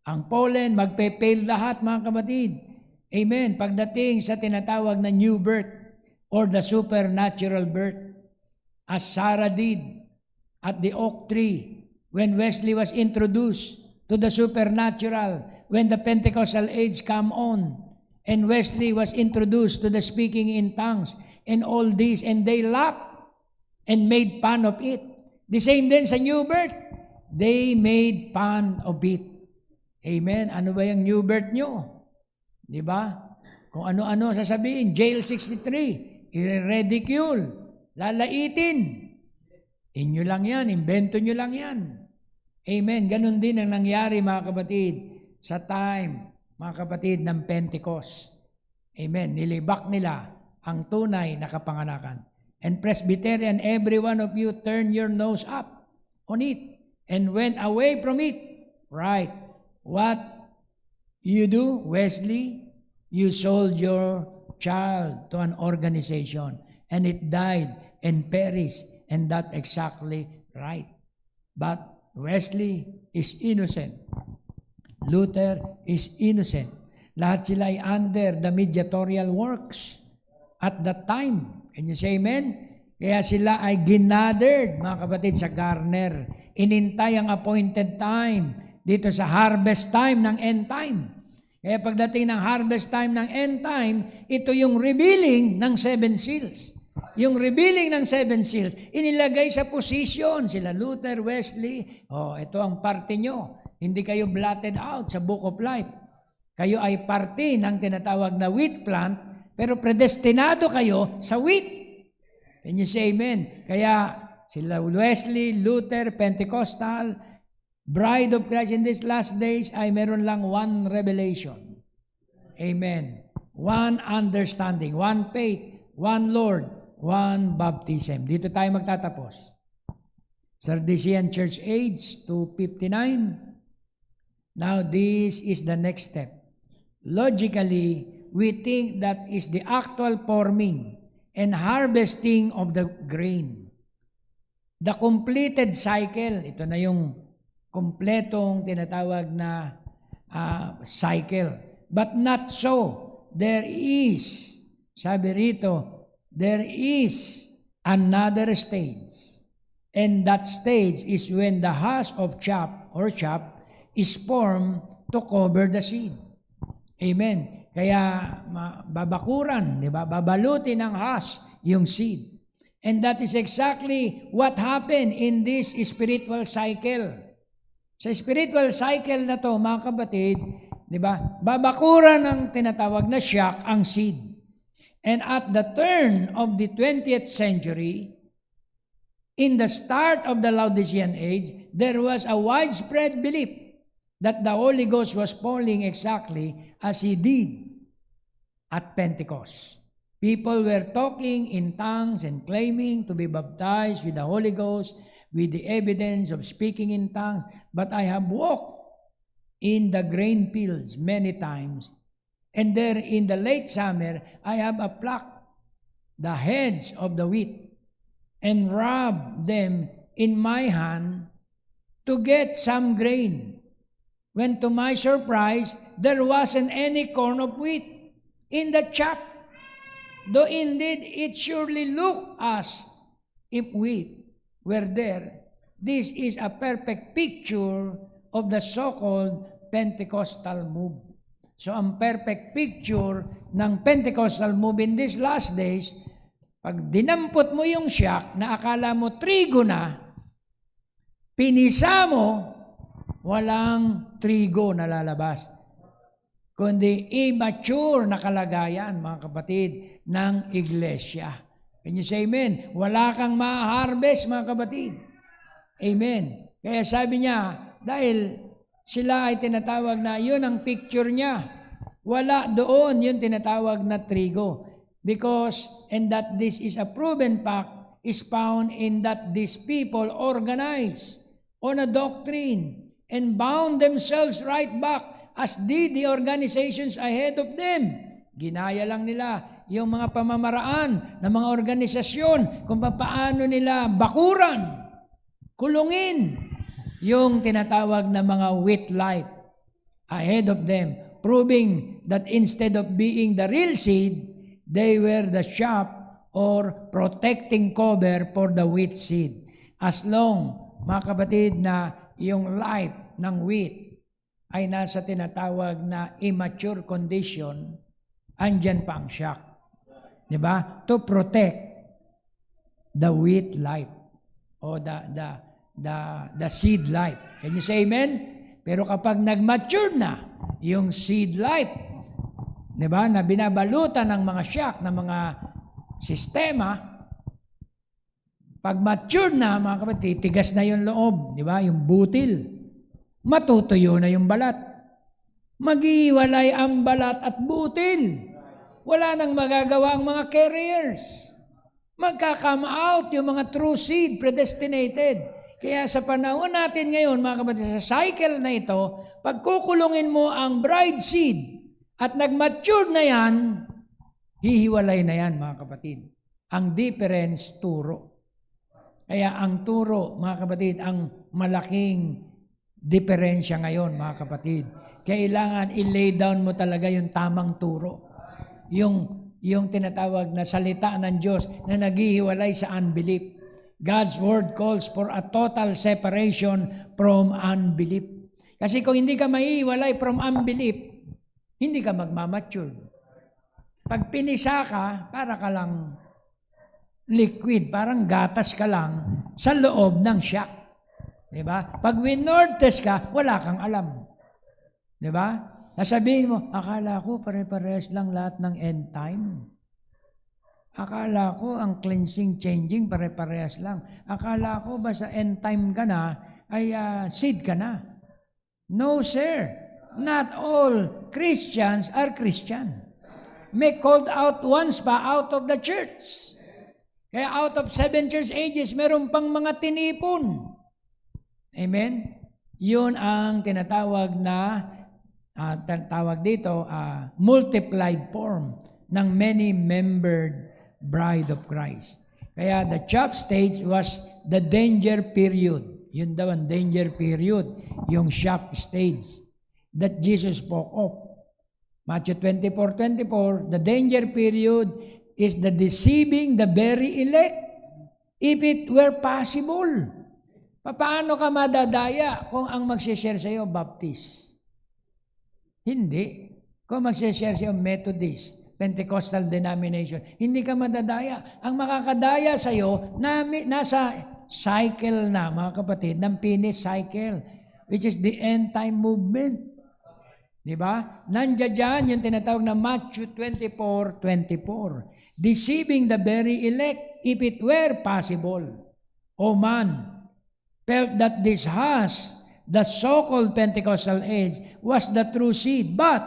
ang pollen, magpe-fail lahat mga kapatid. Amen. Pagdating sa tinatawag na new birth, or the supernatural birth, as Sarah did at the oak tree, when Wesley was introduced to the supernatural, when the Pentecostal age come on, and Wesley was introduced to the speaking in tongues, and all this, and they laughed and made fun of it. The same din sa new birth, they made fun of it. Amen. Ano ba yung new birth nyo? Di ba? Kung ano-ano sasabihin, jail 63, i-ridicule, lalaitin. Inyo lang yan, invento nyo lang yan. Amen. Ganon din ang nangyari mga kapatid sa time, mga kapatid ng Pentecost. Amen. Nilibak nila ang tunay na kapanganakan. And Presbyterian, every one of you turn your nose up on it and went away from it. Right. What you do, Wesley? You sold your child to an organization and it died and perished, and that's exactly right. But Wesley is innocent. Luther is innocent. Lahat sila ay under the mediatorial works at that time. Can you say amen? Kaya sila ay ginathered, mga kapatid, sa garner. Inintay ang appointed time dito sa harvest time ng end time. Kaya pagdating ng harvest time ng end time, ito yung revealing ng 7 seals. Yung revealing ng 7 seals, inilagay sa position sila Luther, Wesley. Ito ang parte nyo. Hindi kayo blotted out sa book of life. Kayo ay parte ng tinatawag na wheat plant, pero predestinado kayo sa wheat. Can you say amen? Kaya sila Wesley, Luther, Pentecostal, Bride of Christ in these last days ay meron lang one revelation. Amen. One understanding, one faith, one Lord, one baptism. Dito tayo magtatapos. Sardisian Church Age 259. Now this is the next step. Logically, we think that is the actual forming and harvesting of the grain. The completed cycle, ito na yung kompletong tinatawag na cycle. But not so. There is, sabi rito, there is another stage. And that stage is when the husk of chaff is formed to cover the seed. Amen. Kaya babakuran, di ba? Babalutin ng husk yung seed. And that is exactly what happened in this spiritual cycle. Sa spiritual cycle na to, mga kapatid, di ba? Babakuran ng tinatawag na shock ang seed. And at the turn of the 20th century, in the start of the Laodicean age, there was a widespread belief that the Holy Ghost was falling exactly as He did at Pentecost. People were talking in tongues and claiming to be baptized with the Holy Ghost with the evidence of speaking in tongues. But I have walked in the grain fields many times, and there in the late summer, I have plucked the heads of the wheat and rubbed them in my hand to get some grain. When to my surprise, there wasn't any corn of wheat in the chaff. Though indeed it surely looked as if wheat were there. This is a perfect picture of the so-called Pentecostal move. So ang perfect picture ng Pentecostal move in these last days, pag dinampot mo yung shock na akala mo trigo na, pinisa mo, walang trigo na lalabas, kundi immature na kalagayan, mga kapatid, ng iglesia. Can you say amen? Wala kang ma-harvest, mga kapatid. Amen. Kaya sabi niya, dahil sila ay tinatawag na, yun ang picture niya. Wala doon yung tinatawag na trigo. Because, and that this is a proven fact, is found in that these people organize on a doctrine and bound themselves right back as did the organizations ahead of them. Ginaya lang nila yung mga pamamaraan ng mga organisasyon kung paano nila bakuran, kulungin yung tinatawag na mga wheat life ahead of them, proving that instead of being the real seed, they were the chaff or protecting cover for the wheat seed. As long, mga kapatid, na yung life ng wheat ay nasa tinatawag na immature condition, andyan pa ang shock. Diba? To protect the wheat life o the seed life. Can you say amen? Pero kapag nag-mature na yung seed life, diba, na binabalutan ng mga shock, ng mga sistema, pag mature na, mga kapatid, tigas na yung loob, diba, yung butil, matutuyo na yung balat. Maghiwalay ang balat at butil. wala nang magagawa ang mga carriers. Magka-come out yung mga true seed, predestinated. Kaya sa panahon natin ngayon, mga kapatid, sa cycle na ito, pagkukulungin mo ang bride seed at nag-mature na yan, hihiwalay na yan, mga kapatid. Ang difference, turo. Kaya ang turo, mga kapatid, ang malaking diferensya ngayon, mga kapatid. Kailangan i-lay down mo talaga yung tamang turo. Yung tinatawag na salita ng Diyos na naghihiwalay sa unbelief. God's word calls for a total separation from unbelief. Kasi kung hindi ka maihiwalay from unbelief, hindi ka magmamature. Pag pinisa ka, para ka lang liquid, parang gatas ka lang sa loob ng shock. Diba? Pag winord test ka, wala kang alam. Diba? Nasabihin mo, akala ko pare-parehas lang lahat ng end time. Akala ko ang cleansing, changing, pare-parehas lang. Akala ko basta end time ka na, ay seed ka na. No, sir. Not all Christians are Christian. May called out once pa out of the church. Kaya out of 7 church ages, meron pang mga tinipon. Amen? Yun ang tinatawag na multiplied form ng many-membered bride of Christ. Kaya the chop stage was the danger period. Yun daw ang danger period, yung chop stage that Jesus spoke of. Matthew 24:24, the danger period is the deceiving the very elect, if it were possible. Paano ka madadaya kung ang magsishare sa iyo, Baptist? Hindi. Kung magsishare sa iyo, Methodist, Pentecostal denomination, hindi ka madadaya. Ang makakadaya sa iyo, nasa cycle na, mga kapatid, ng Finis cycle, which is the end time movement. Diba? Nandiyan dyan yung tinatawag na Matthew 24:24. Deceiving the very elect, if it were possible. O man, felt that this has, the so-called Pentecostal age, was the true seed, but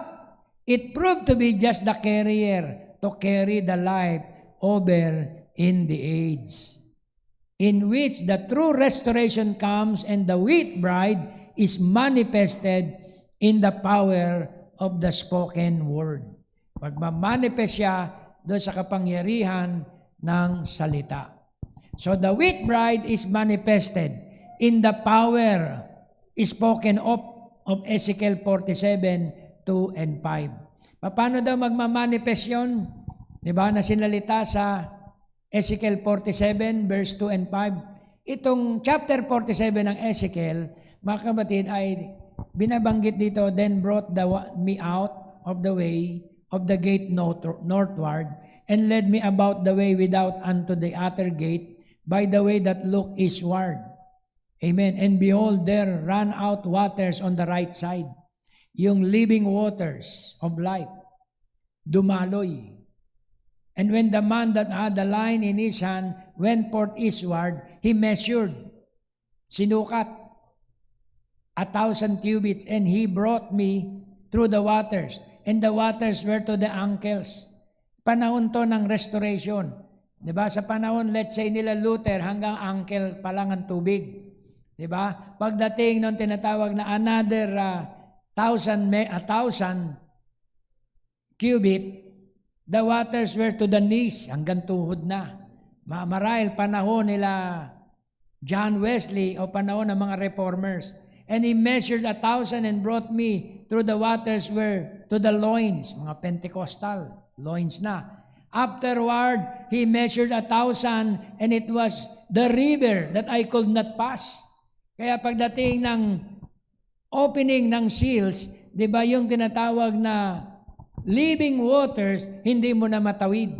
it proved to be just the carrier to carry the life over in the age, in which the true restoration comes and the wheat bride is manifested in the power of the spoken word. Pagmamanifest siya doon sa kapangyarihan ng salita. So the wheat bride is manifested in the power spoken of Ezekiel 47:2 and 5. Paano daw magmamanifest yun? Diba? Na sinalita sa Ezekiel 47 verse 2 and 5. Itong chapter 47 ng Ezekiel, mga kapatid, ay binabanggit dito, then brought me out of the way of the gate northward, and led me about the way without unto the outer gate, by the way that looked eastward. Amen. And behold, there ran out waters on the right side, yung living waters of life, dumaloy. And when the man that had the line in his hand went forth eastward, he measured, sinukat, 1,000 cubits, and he brought me through the waters, and the waters were to the ankles. Panahon to ng restoration. Diba? Sa panahon, let's say nila Luther, hanggang ankle pa lang ang tubig. Diba? Pagdating nung tinatawag na another 1,000 cubit, the waters were to the knees, hanggang tuhod na. Marahil panahon nila John Wesley o panahon ng mga reformers. And he measured 1,000 and brought me through the waters were to the loins, mga Pentecostal, loins na. Afterward, he measured 1,000 and it was the river that I could not pass. Kaya pagdating ng opening ng seals, di ba yung tinatawag na living waters, hindi mo na matawid.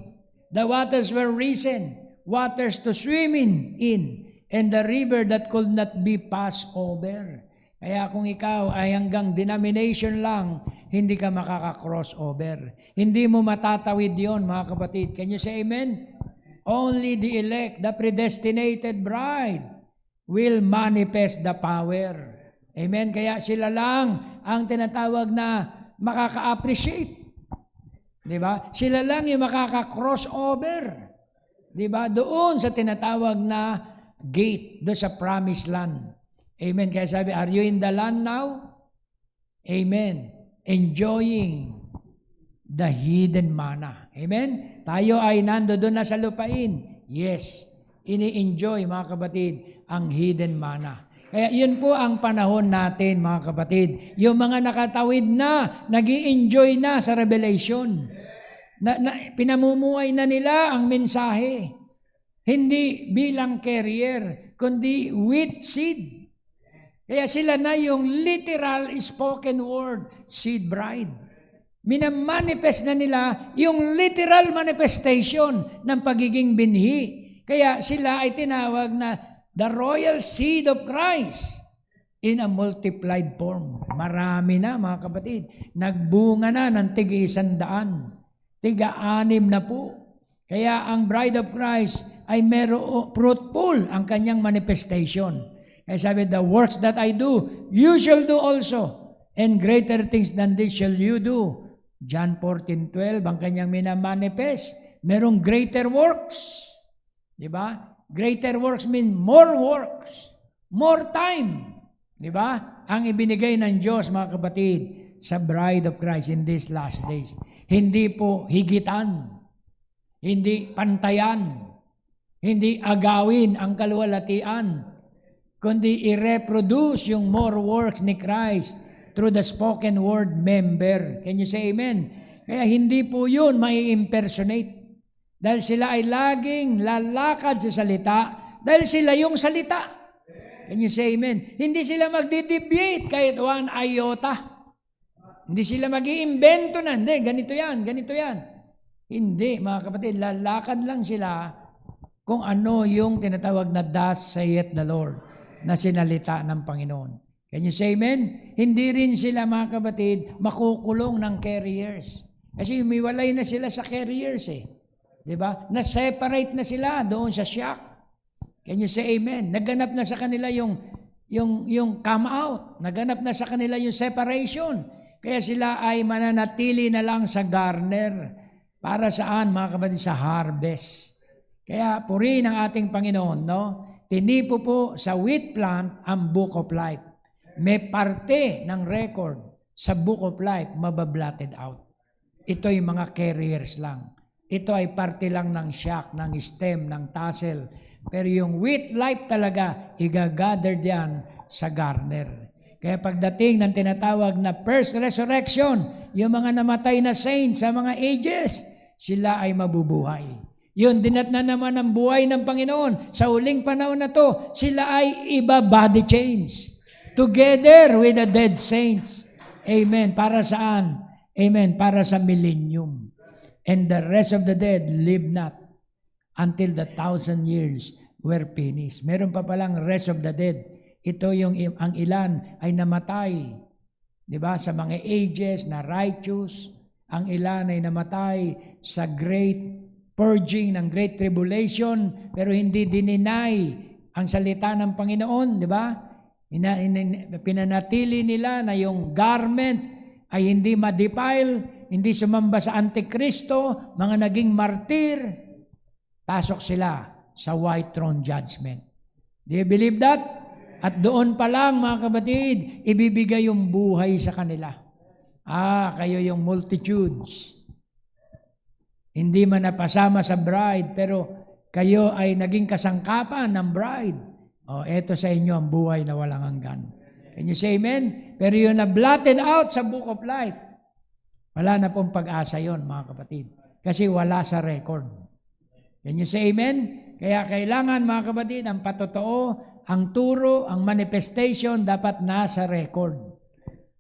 The waters were risen, waters to swim in, and the river that could not be passed over. Kaya kung ikaw ay hanggang denomination lang, hindi ka makaka-cross over. Hindi mo matatawid yon, mga kapatid. Can you say amen? Only the elect, the predestinated bride, will manifest the power. Amen? Kaya sila lang ang tinatawag na makaka-appreciate. Di ba? Sila lang yung makaka-crossover. Di ba? Doon sa tinatawag na gate, doon sa promised land. Amen. Kaya sabi, are you in the land now? Amen. Enjoying the hidden manna. Amen? Tayo ay nandoon na sa lupain. Yes. Ini-enjoy, mga kapatid, ang hidden manna. Kaya yun po ang panahon natin, mga kapatid. Yung mga nakatawid na, nag-i-enjoy na sa revelation. Pinamumuhay na nila ang mensahe. Hindi bilang carrier, kundi with seed. Kaya sila na yung literal spoken word seed bride. Minamanifest na nila yung literal manifestation ng pagiging binhi. Kaya sila ay tinawag na the royal seed of Christ in a multiplied form. Marami na, mga kapatid. Nagbunga na ng tig-100, tig-6 na po. Kaya ang bride of Christ ay fruitful ang kanyang manifestation. Kaya sabi, the works that I do, you shall do also. And greater things than this shall you do. John 14:12, ang kanyang minamanifest. Merong greater works. Diba? Greater works mean more works. More time. Diba? Ang ibinigay ng Diyos, mga kapatid, sa bride of Christ in these last days. Hindi po higitan. Hindi pantayan. Hindi agawin ang kaluwalhatian. Kundi i-reproduce yung more works ni Christ through the spoken word member. Can you say amen? Kaya hindi po yun mai-impersonate. Dahil sila ay laging lalakad sa salita. Dahil sila yung salita. Can you say amen? Hindi sila magdi-deviate kahit 1 iota. Hindi sila mag-iimbento na. Hindi, ganito yan, ganito yan. Hindi, mga kapatid, lalakad lang sila kung ano yung tinatawag na thus saith the Lord na sinalita ng Panginoon. Can you say amen? Hindi rin sila, mga kapatid, makukulong ng carriers. Kasi umiwalay na sila sa carriers eh. Diba? Na-separate na sila doon sa shock. Can you say amen? Naganap na sa kanila yung come out. Naganap na sa kanila yung separation. Kaya sila ay mananatili na lang sa garner. Para saan, mga kapatid? Sa harvest. Kaya purihin ang ating Panginoon, no? Tinipo po sa wheat plant ang book of life. May parte ng record sa book of life mabablatted out. Ito yung mga carriers lang. Ito ay parte lang ng shock, ng stem, ng tassel. Pero yung wheat life talaga, igagather diyan sa garner. Kaya pagdating ng tinatawag na first resurrection, yung mga namatay na saints sa mga ages, sila ay mabubuhay. Yun, dinat na naman ang buhay ng Panginoon. Sa uling panahon na to, sila ay iba body change. Together with the dead saints. Amen. Para saan? Amen. Para sa millennium. And the rest of the dead live not until the 1,000 years were finished. Meron pa palang rest of the dead. Ito yung ang ilan ay namatay. Diba? Sa mga ages na righteous. Ang ilan ay namatay sa great purging ng great tribulation, pero hindi dininay ang salita ng Panginoon, di ba? Pinanatili nila na yung garment ay hindi ma-defile, hindi sumamba sa Antikristo, mga naging martir, pasok sila sa white throne judgment. Do you believe that? At doon pa lang, mga kapatid, ibibigay yung buhay sa kanila. Kayo yung multitudes. Hindi man napasama sa bride, pero kayo ay naging kasangkapan ng bride. Eto sa inyo ang buhay na walang hanggan. Can you say amen? Pero yun na blotted out sa book of life. Wala na pong pag-asa yon, mga kapatid. Kasi wala sa record. Can you say amen? Kaya kailangan, mga kapatid, ang patotoo, ang turo, ang manifestation, dapat nasa record.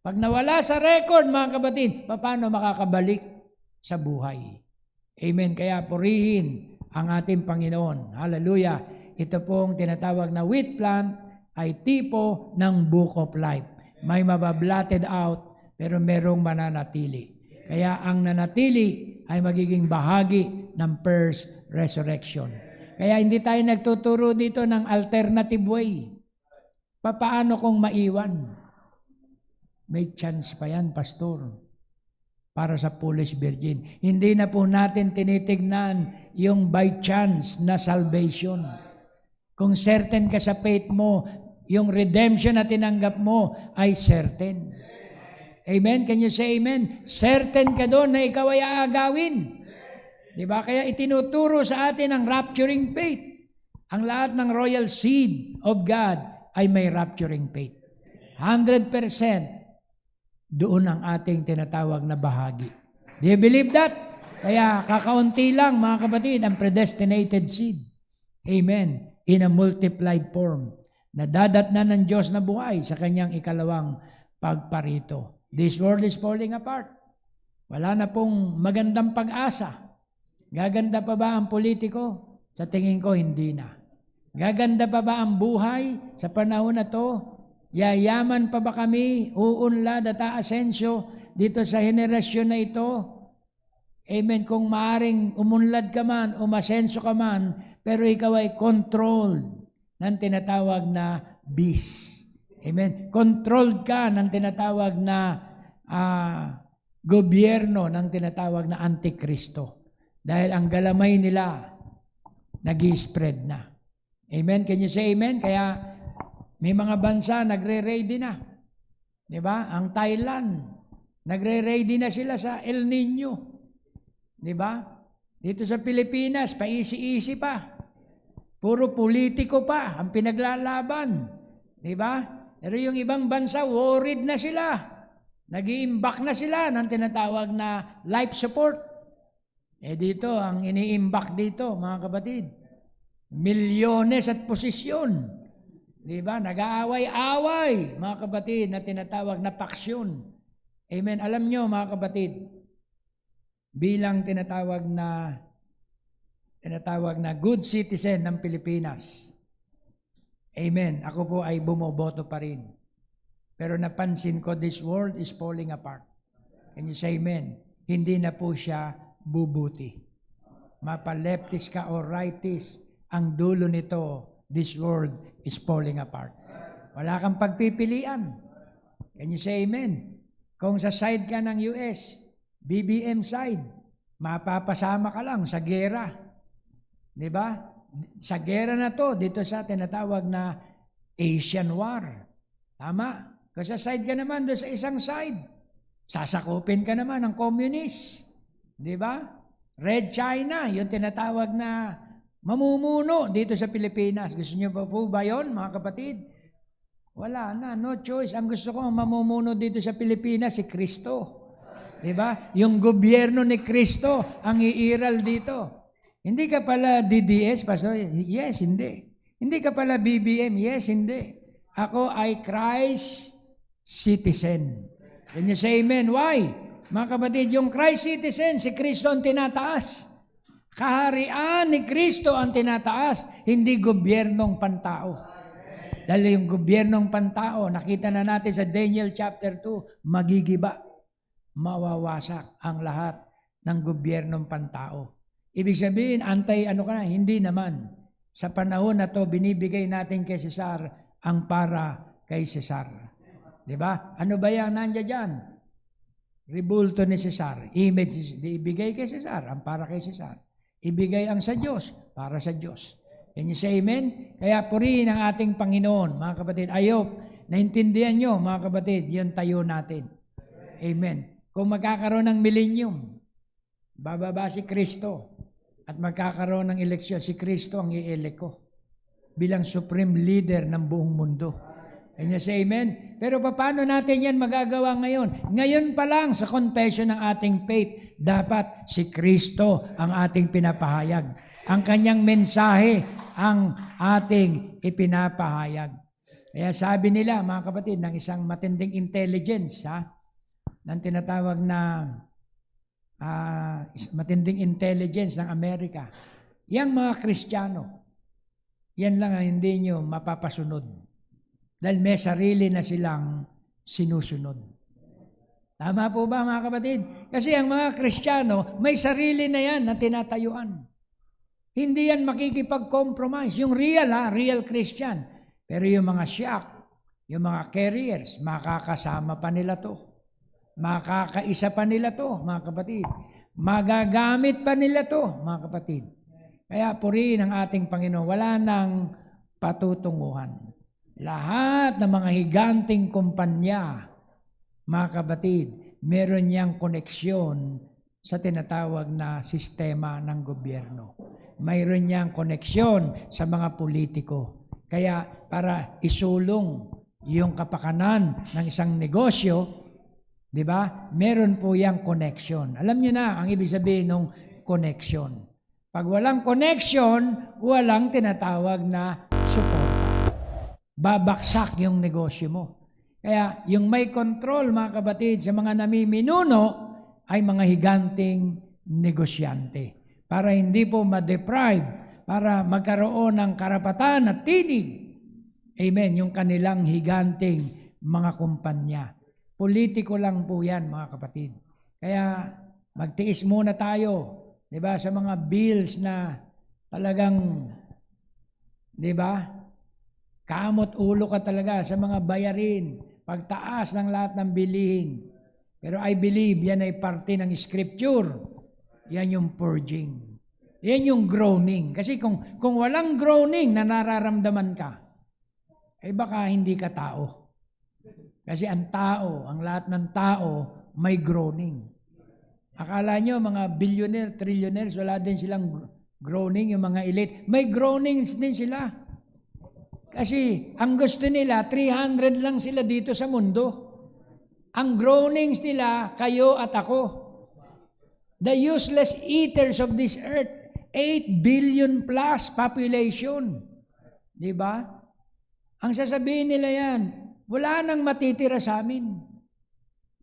Pag nawala sa record, mga kapatid, paano makakabalik sa buhay? Amen. Kaya purihin ang ating Panginoon. Hallelujah. Ito pong tinatawag na wheat plant ay tipo ng book of life. May mabablatted out, pero merong mananatili. Kaya ang nanatili ay magiging bahagi ng first resurrection. Kaya hindi tayo nagtuturo dito ng alternative way. Paano kung maiwan? May chance pa yan, pastor. para sa foolish virgin. Hindi na po natin tinitignan yung by chance na salvation. Kung certain ka sa faith mo, yung redemption na tinanggap mo ay certain. Amen? Can you say amen? Certain ka doon na ikaw ay aagawin. Diba? Kaya itinuturo sa atin ang rapturing faith. Ang lahat ng royal seed of God ay may rapturing faith. 100% doon ang ating tinatawag na bahagi. Do you believe that? Kaya kakaunti lang mga kapatid ang predestinated seed. Amen. In a multiplied form. Nadadatnan ng Diyos na buhay sa kanyang ikalawang pagparito. This world is falling apart. Wala na pong magandang pag-asa. Gaganda pa ba ang politiko? Sa tingin ko, hindi na. Gaganda pa ba ang buhay sa panahon na to? Yayaman pa ba kami? Uunlad at aasensyo dito sa henerasyon na ito? Amen. Kung maaring umunlad ka man, umasenso ka man, pero ikaw ay controlled ng tinatawag na beast. Amen. Controlled ka ng tinatawag na gobyerno ng tinatawag na Antikristo. Dahil ang galamay nila nag-i-spread na. Amen. Can you say amen? Kaya may mga bansa nagre-ready na. Di ba? Ang Thailand, nagre-ready na sila sa El Nino. Di ba? Dito sa Pilipinas, paisi-isi pa. Puro politiko pa ang pinaglalaban. Di ba? Pero yung ibang bansa, worried na sila. Nag-iimbak na sila ng tinatawag na life support. Dito, ang iniimbak dito, mga kapatid, milyones at posisyon. Diba? Nag-aaway-away, mga kapatid, na tinatawag na paksyon. Amen. Alam nyo, mga kapatid, bilang tinatawag na good citizen ng Pilipinas, amen, ako po ay bumoboto pa rin. Pero napansin ko, this world is falling apart. Can you say amen? Hindi na po siya bubuti. Mapa-leftist ka o rightist, ang dulo nito, this world is falling apart. Wala kang pagpipilian. Can you say amen? Kung sa side ka ng US, BBM side, mapapasama ka lang sa gera. Di ba? Sa gera na to, dito sa tinatawag na Asian War. Tama? Kasi sa side ka naman doon sa isang side. Sasakupin ka naman ng communist. Di ba? Red China, yung tinatawag na mamumuno dito sa Pilipinas. Gusto niyo pa po ba yun, mga kapatid? Wala na, no choice. Ang gusto ko, mamumuno dito sa Pilipinas, si Kristo. Diba? Yung gobyerno ni Kristo ang iiral dito. Hindi ka pala DDS, Pastor? Yes, hindi. Hindi ka pala BBM? Yes, hindi. Ako ay Christ citizen. Can you say amen? Why? Mga kapatid, yung Christ citizen, si Kristo ang tinataas. Kaharian ni Kristo ang tinataas, hindi gobyernong pantao. Dahil yung gobyernong pantao, nakita na natin sa Daniel chapter 2, magigiba, mawawasak ang lahat ng gobyernong pantao. Ibig sabihin, hindi naman. Sa panahon na to, binibigay natin kay Cesar ang para kay Cesar. Diba? Ano ba yan nandiyan dyan? Rebulto ni Cesar. Image, ibigay kay Cesar, ang para kay Cesar. Ibigay ang sa Diyos, para sa Diyos. Can you say amen? Kaya purihin ang ating Panginoon, mga kapatid. Ayop, naintindihan nyo, mga kapatid, yun tayo natin. Amen. Kung magkakaroon ng millennium, bababa si Kristo, at magkakaroon ng eleksyon, si Kristo ang i-elect ko bilang supreme leader ng buong mundo. Can you say amen? Pero paano natin yan magagawa ngayon? Ngayon pa lang sa confession ng ating faith, dapat si Kristo ang ating pinapahayag. Ang kanyang mensahe ang ating ipinapahayag. Kaya sabi nila, mga kapatid, ng isang matinding intelligence, ng tinatawag na matinding intelligence ng Amerika, yang mga Kristiyano, yan lang ang hindi nyo mapapasunod. Dahil may sarili na silang sinusunod. Tama po ba, mga kapatid? Kasi ang mga Kristiyano, may sarili na yan na tinatayuan. Hindi yan makikipag-compromise. Yung real Christian. Pero yung mga shock, yung mga carriers, makakasama pa nila to. Makakaisa pa nila to, mga kapatid. Magagamit pa nila to, mga kapatid. Kaya purihin ang ating Panginoon. Wala nang patutunguhan. Lahat ng mga higanting kumpanya, mga kapatid, meron niyang koneksyon sa tinatawag na sistema ng gobyerno. Mayroon niyang koneksyon sa mga politiko. Kaya para isulong yung kapakanan ng isang negosyo, di ba? Meron po yang connection. Alam niyo na ang ibig sabihin ng connection. Pag walang connection, walang tinatawag na suporta. Babaksak yung negosyo mo. Kaya yung may control, mga kapatid, sa mga namiminuno ay mga higanting negosyante. Para hindi po ma-deprive, para magkaroon ng karapatan at tinig. Amen. Yung kanilang higanting mga kumpanya. Politiko lang po yan, mga kapatid. Kaya magtiis muna tayo, 'di ba, sa mga bills na talagang, 'di ba? Kamot ulo ka talaga sa mga bayarin, pagtaas ng lahat ng bilihin. Pero I believe yan ay parte ng scripture. Yan yung purging. Yan yung groaning. Kasi kung walang groaning na nararamdaman ka, ay baka hindi ka tao. Kasi ang tao, ang lahat ng tao, may groaning. Akala nyo, mga billionaire, trillionaires, wala din silang groaning, yung mga elite. May groanings din sila. Kasi ang gusto nila, 300 lang sila dito sa mundo. Ang groanings nila, kayo at ako. The useless eaters of this earth, 8 billion plus population. Diba? Ang sasabihin nila yan, wala nang matitira sa amin.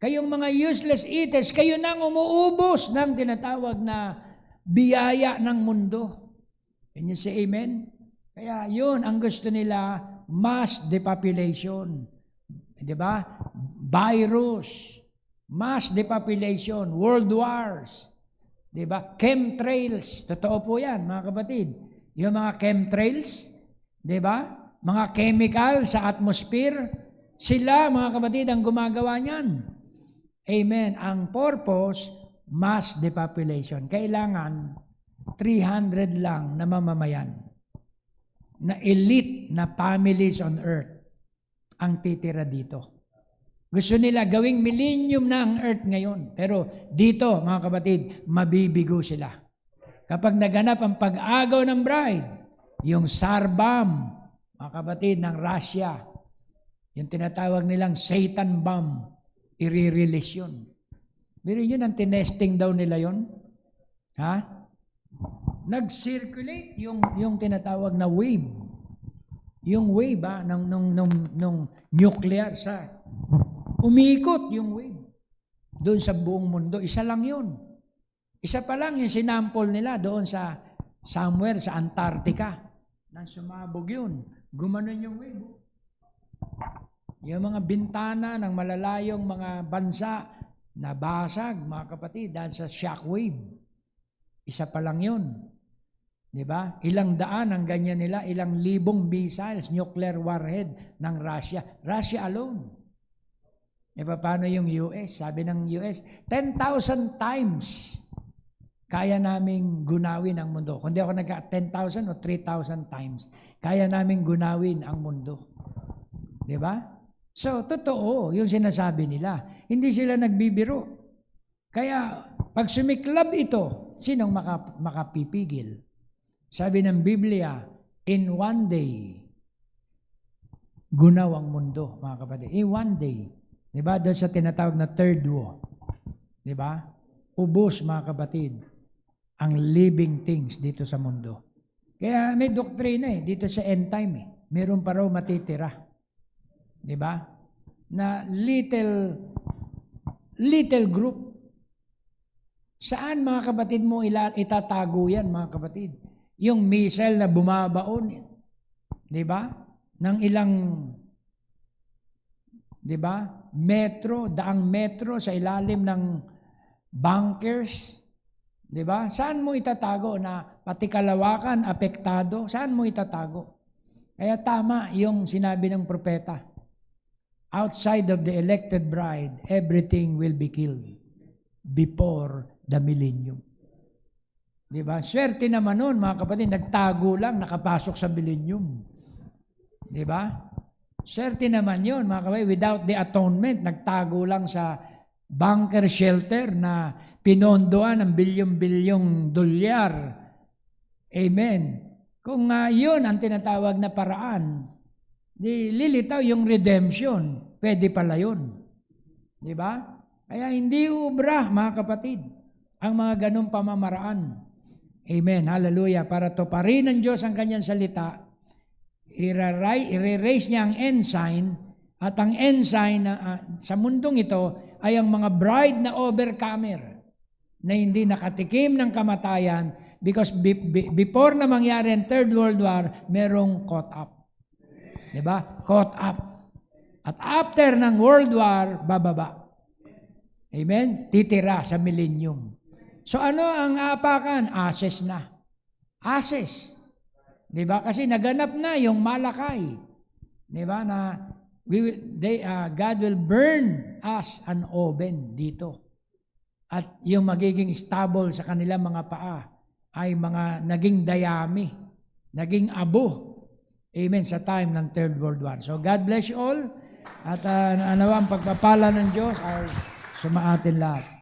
Kayong mga useless eaters, kayo nang umuubos ng tinatawag na biyaya ng mundo. Can you say amen? Kaya yun, ang gusto nila, mass depopulation. Diba? Virus, mass depopulation, world wars. Diba? Chemtrails, totoo po yan, mga kapatid. Yung mga chemtrails, diba? Mga chemical sa atmosphere, sila, mga kapatid, ang gumagawa niyan. Amen. Ang purpose, mass depopulation. Kailangan 300 lang na mamamayan, na elite na families on earth ang titira dito. Gusto nila gawing millennium na ang earth ngayon. Pero dito, mga kapatid, mabibigo sila. Kapag naganap ang pag-agaw ng bride, yung Tsar-bomb, mga kapatid, ng Russia, yung tinatawag nilang Satan bomb, i-release yun. Pero yun, ang tinesting daw nila yun. Ha? Nag-circulate yung tinatawag na wave. Yung wave nung nuclear sa umikot yung wave. Doon sa buong mundo, isa lang yun. Isa pa lang yung sinample nila doon sa somewhere sa Antarctica. Nang sumabog yun, gumanon yung wave. Yung mga bintana ng malalayong mga bansa nabasag, mga kapatid, dahil sa shockwave. Isa pa lang yun. Diba? Ilang daan ang ganyan nila, ilang libong missiles, nuclear warhead ng Russia. Russia alone. E paano yung US? Sabi ng US, 10,000 times kaya naming gunawin ang mundo. Kung di ako 10,000 o 3,000 times, kaya naming gunawin ang mundo. Diba? So, totoo yung sinasabi nila. Hindi sila nagbibiro. Kaya, pag sumiklab ito, sinong makapipigil? Sabi ng Biblia, in one day, gunaw ang mundo, mga kapatid. In one day. Diba? Doon sa tinatawag na third war. Diba? Ubos, mga kapatid, ang living things dito sa mundo. Kaya may doktrina dito sa end time Meron pa raw matitira. Diba? Na little group. Saan, mga kapatid mo, itatago yan, mga kapatid? Yung missile na bumabaon. Diba? Ng ilang, diba? Daang metro sa ilalim ng bunkers. Diba? Saan mo itatago na pati kalawakan, apektado? Saan mo itatago? Kaya tama yung sinabi ng propeta. outside of the elected bride, everything will be killed before the millennium. Di ba? Swerte naman nun, mga kapatid, nagtago lang, nakapasok sa millennium. Di ba? Swerte naman yun, mga kapatid, without the atonement, nagtago lang sa bunker shelter na pinondoan ng bilyong-bilyong dolyar. Amen. Kung yun ang tinatawag na paraan, di lilitaw yung redemption. Pwede pala yun. Di ba? Kaya hindi ubra, mga kapatid, ang mga ganong pamamaraan. Amen. Hallelujah. Para tuparin ng Diyos ang kanyang salita, i-raise niya ang ensign, at ang ensign sa mundong ito ay ang mga bride na overcomer na hindi nakatikim ng kamatayan because before na mangyari ang Third World War, merong caught up. Diba? Caught up. At after ng World War, bababa. Amen? Titira sa millennium. So ano ang apakan? Ashes na. Ashes. Diba? Kasi naganap na yung Malakay. Diba? Na God will burn us an oven dito. At yung magiging stable sa kanilang mga paa ay mga naging dayami, naging abo. Amen, sa time ng Third World War. So God bless you all. At ang pagpapala ng Diyos ay sumaatin lahat.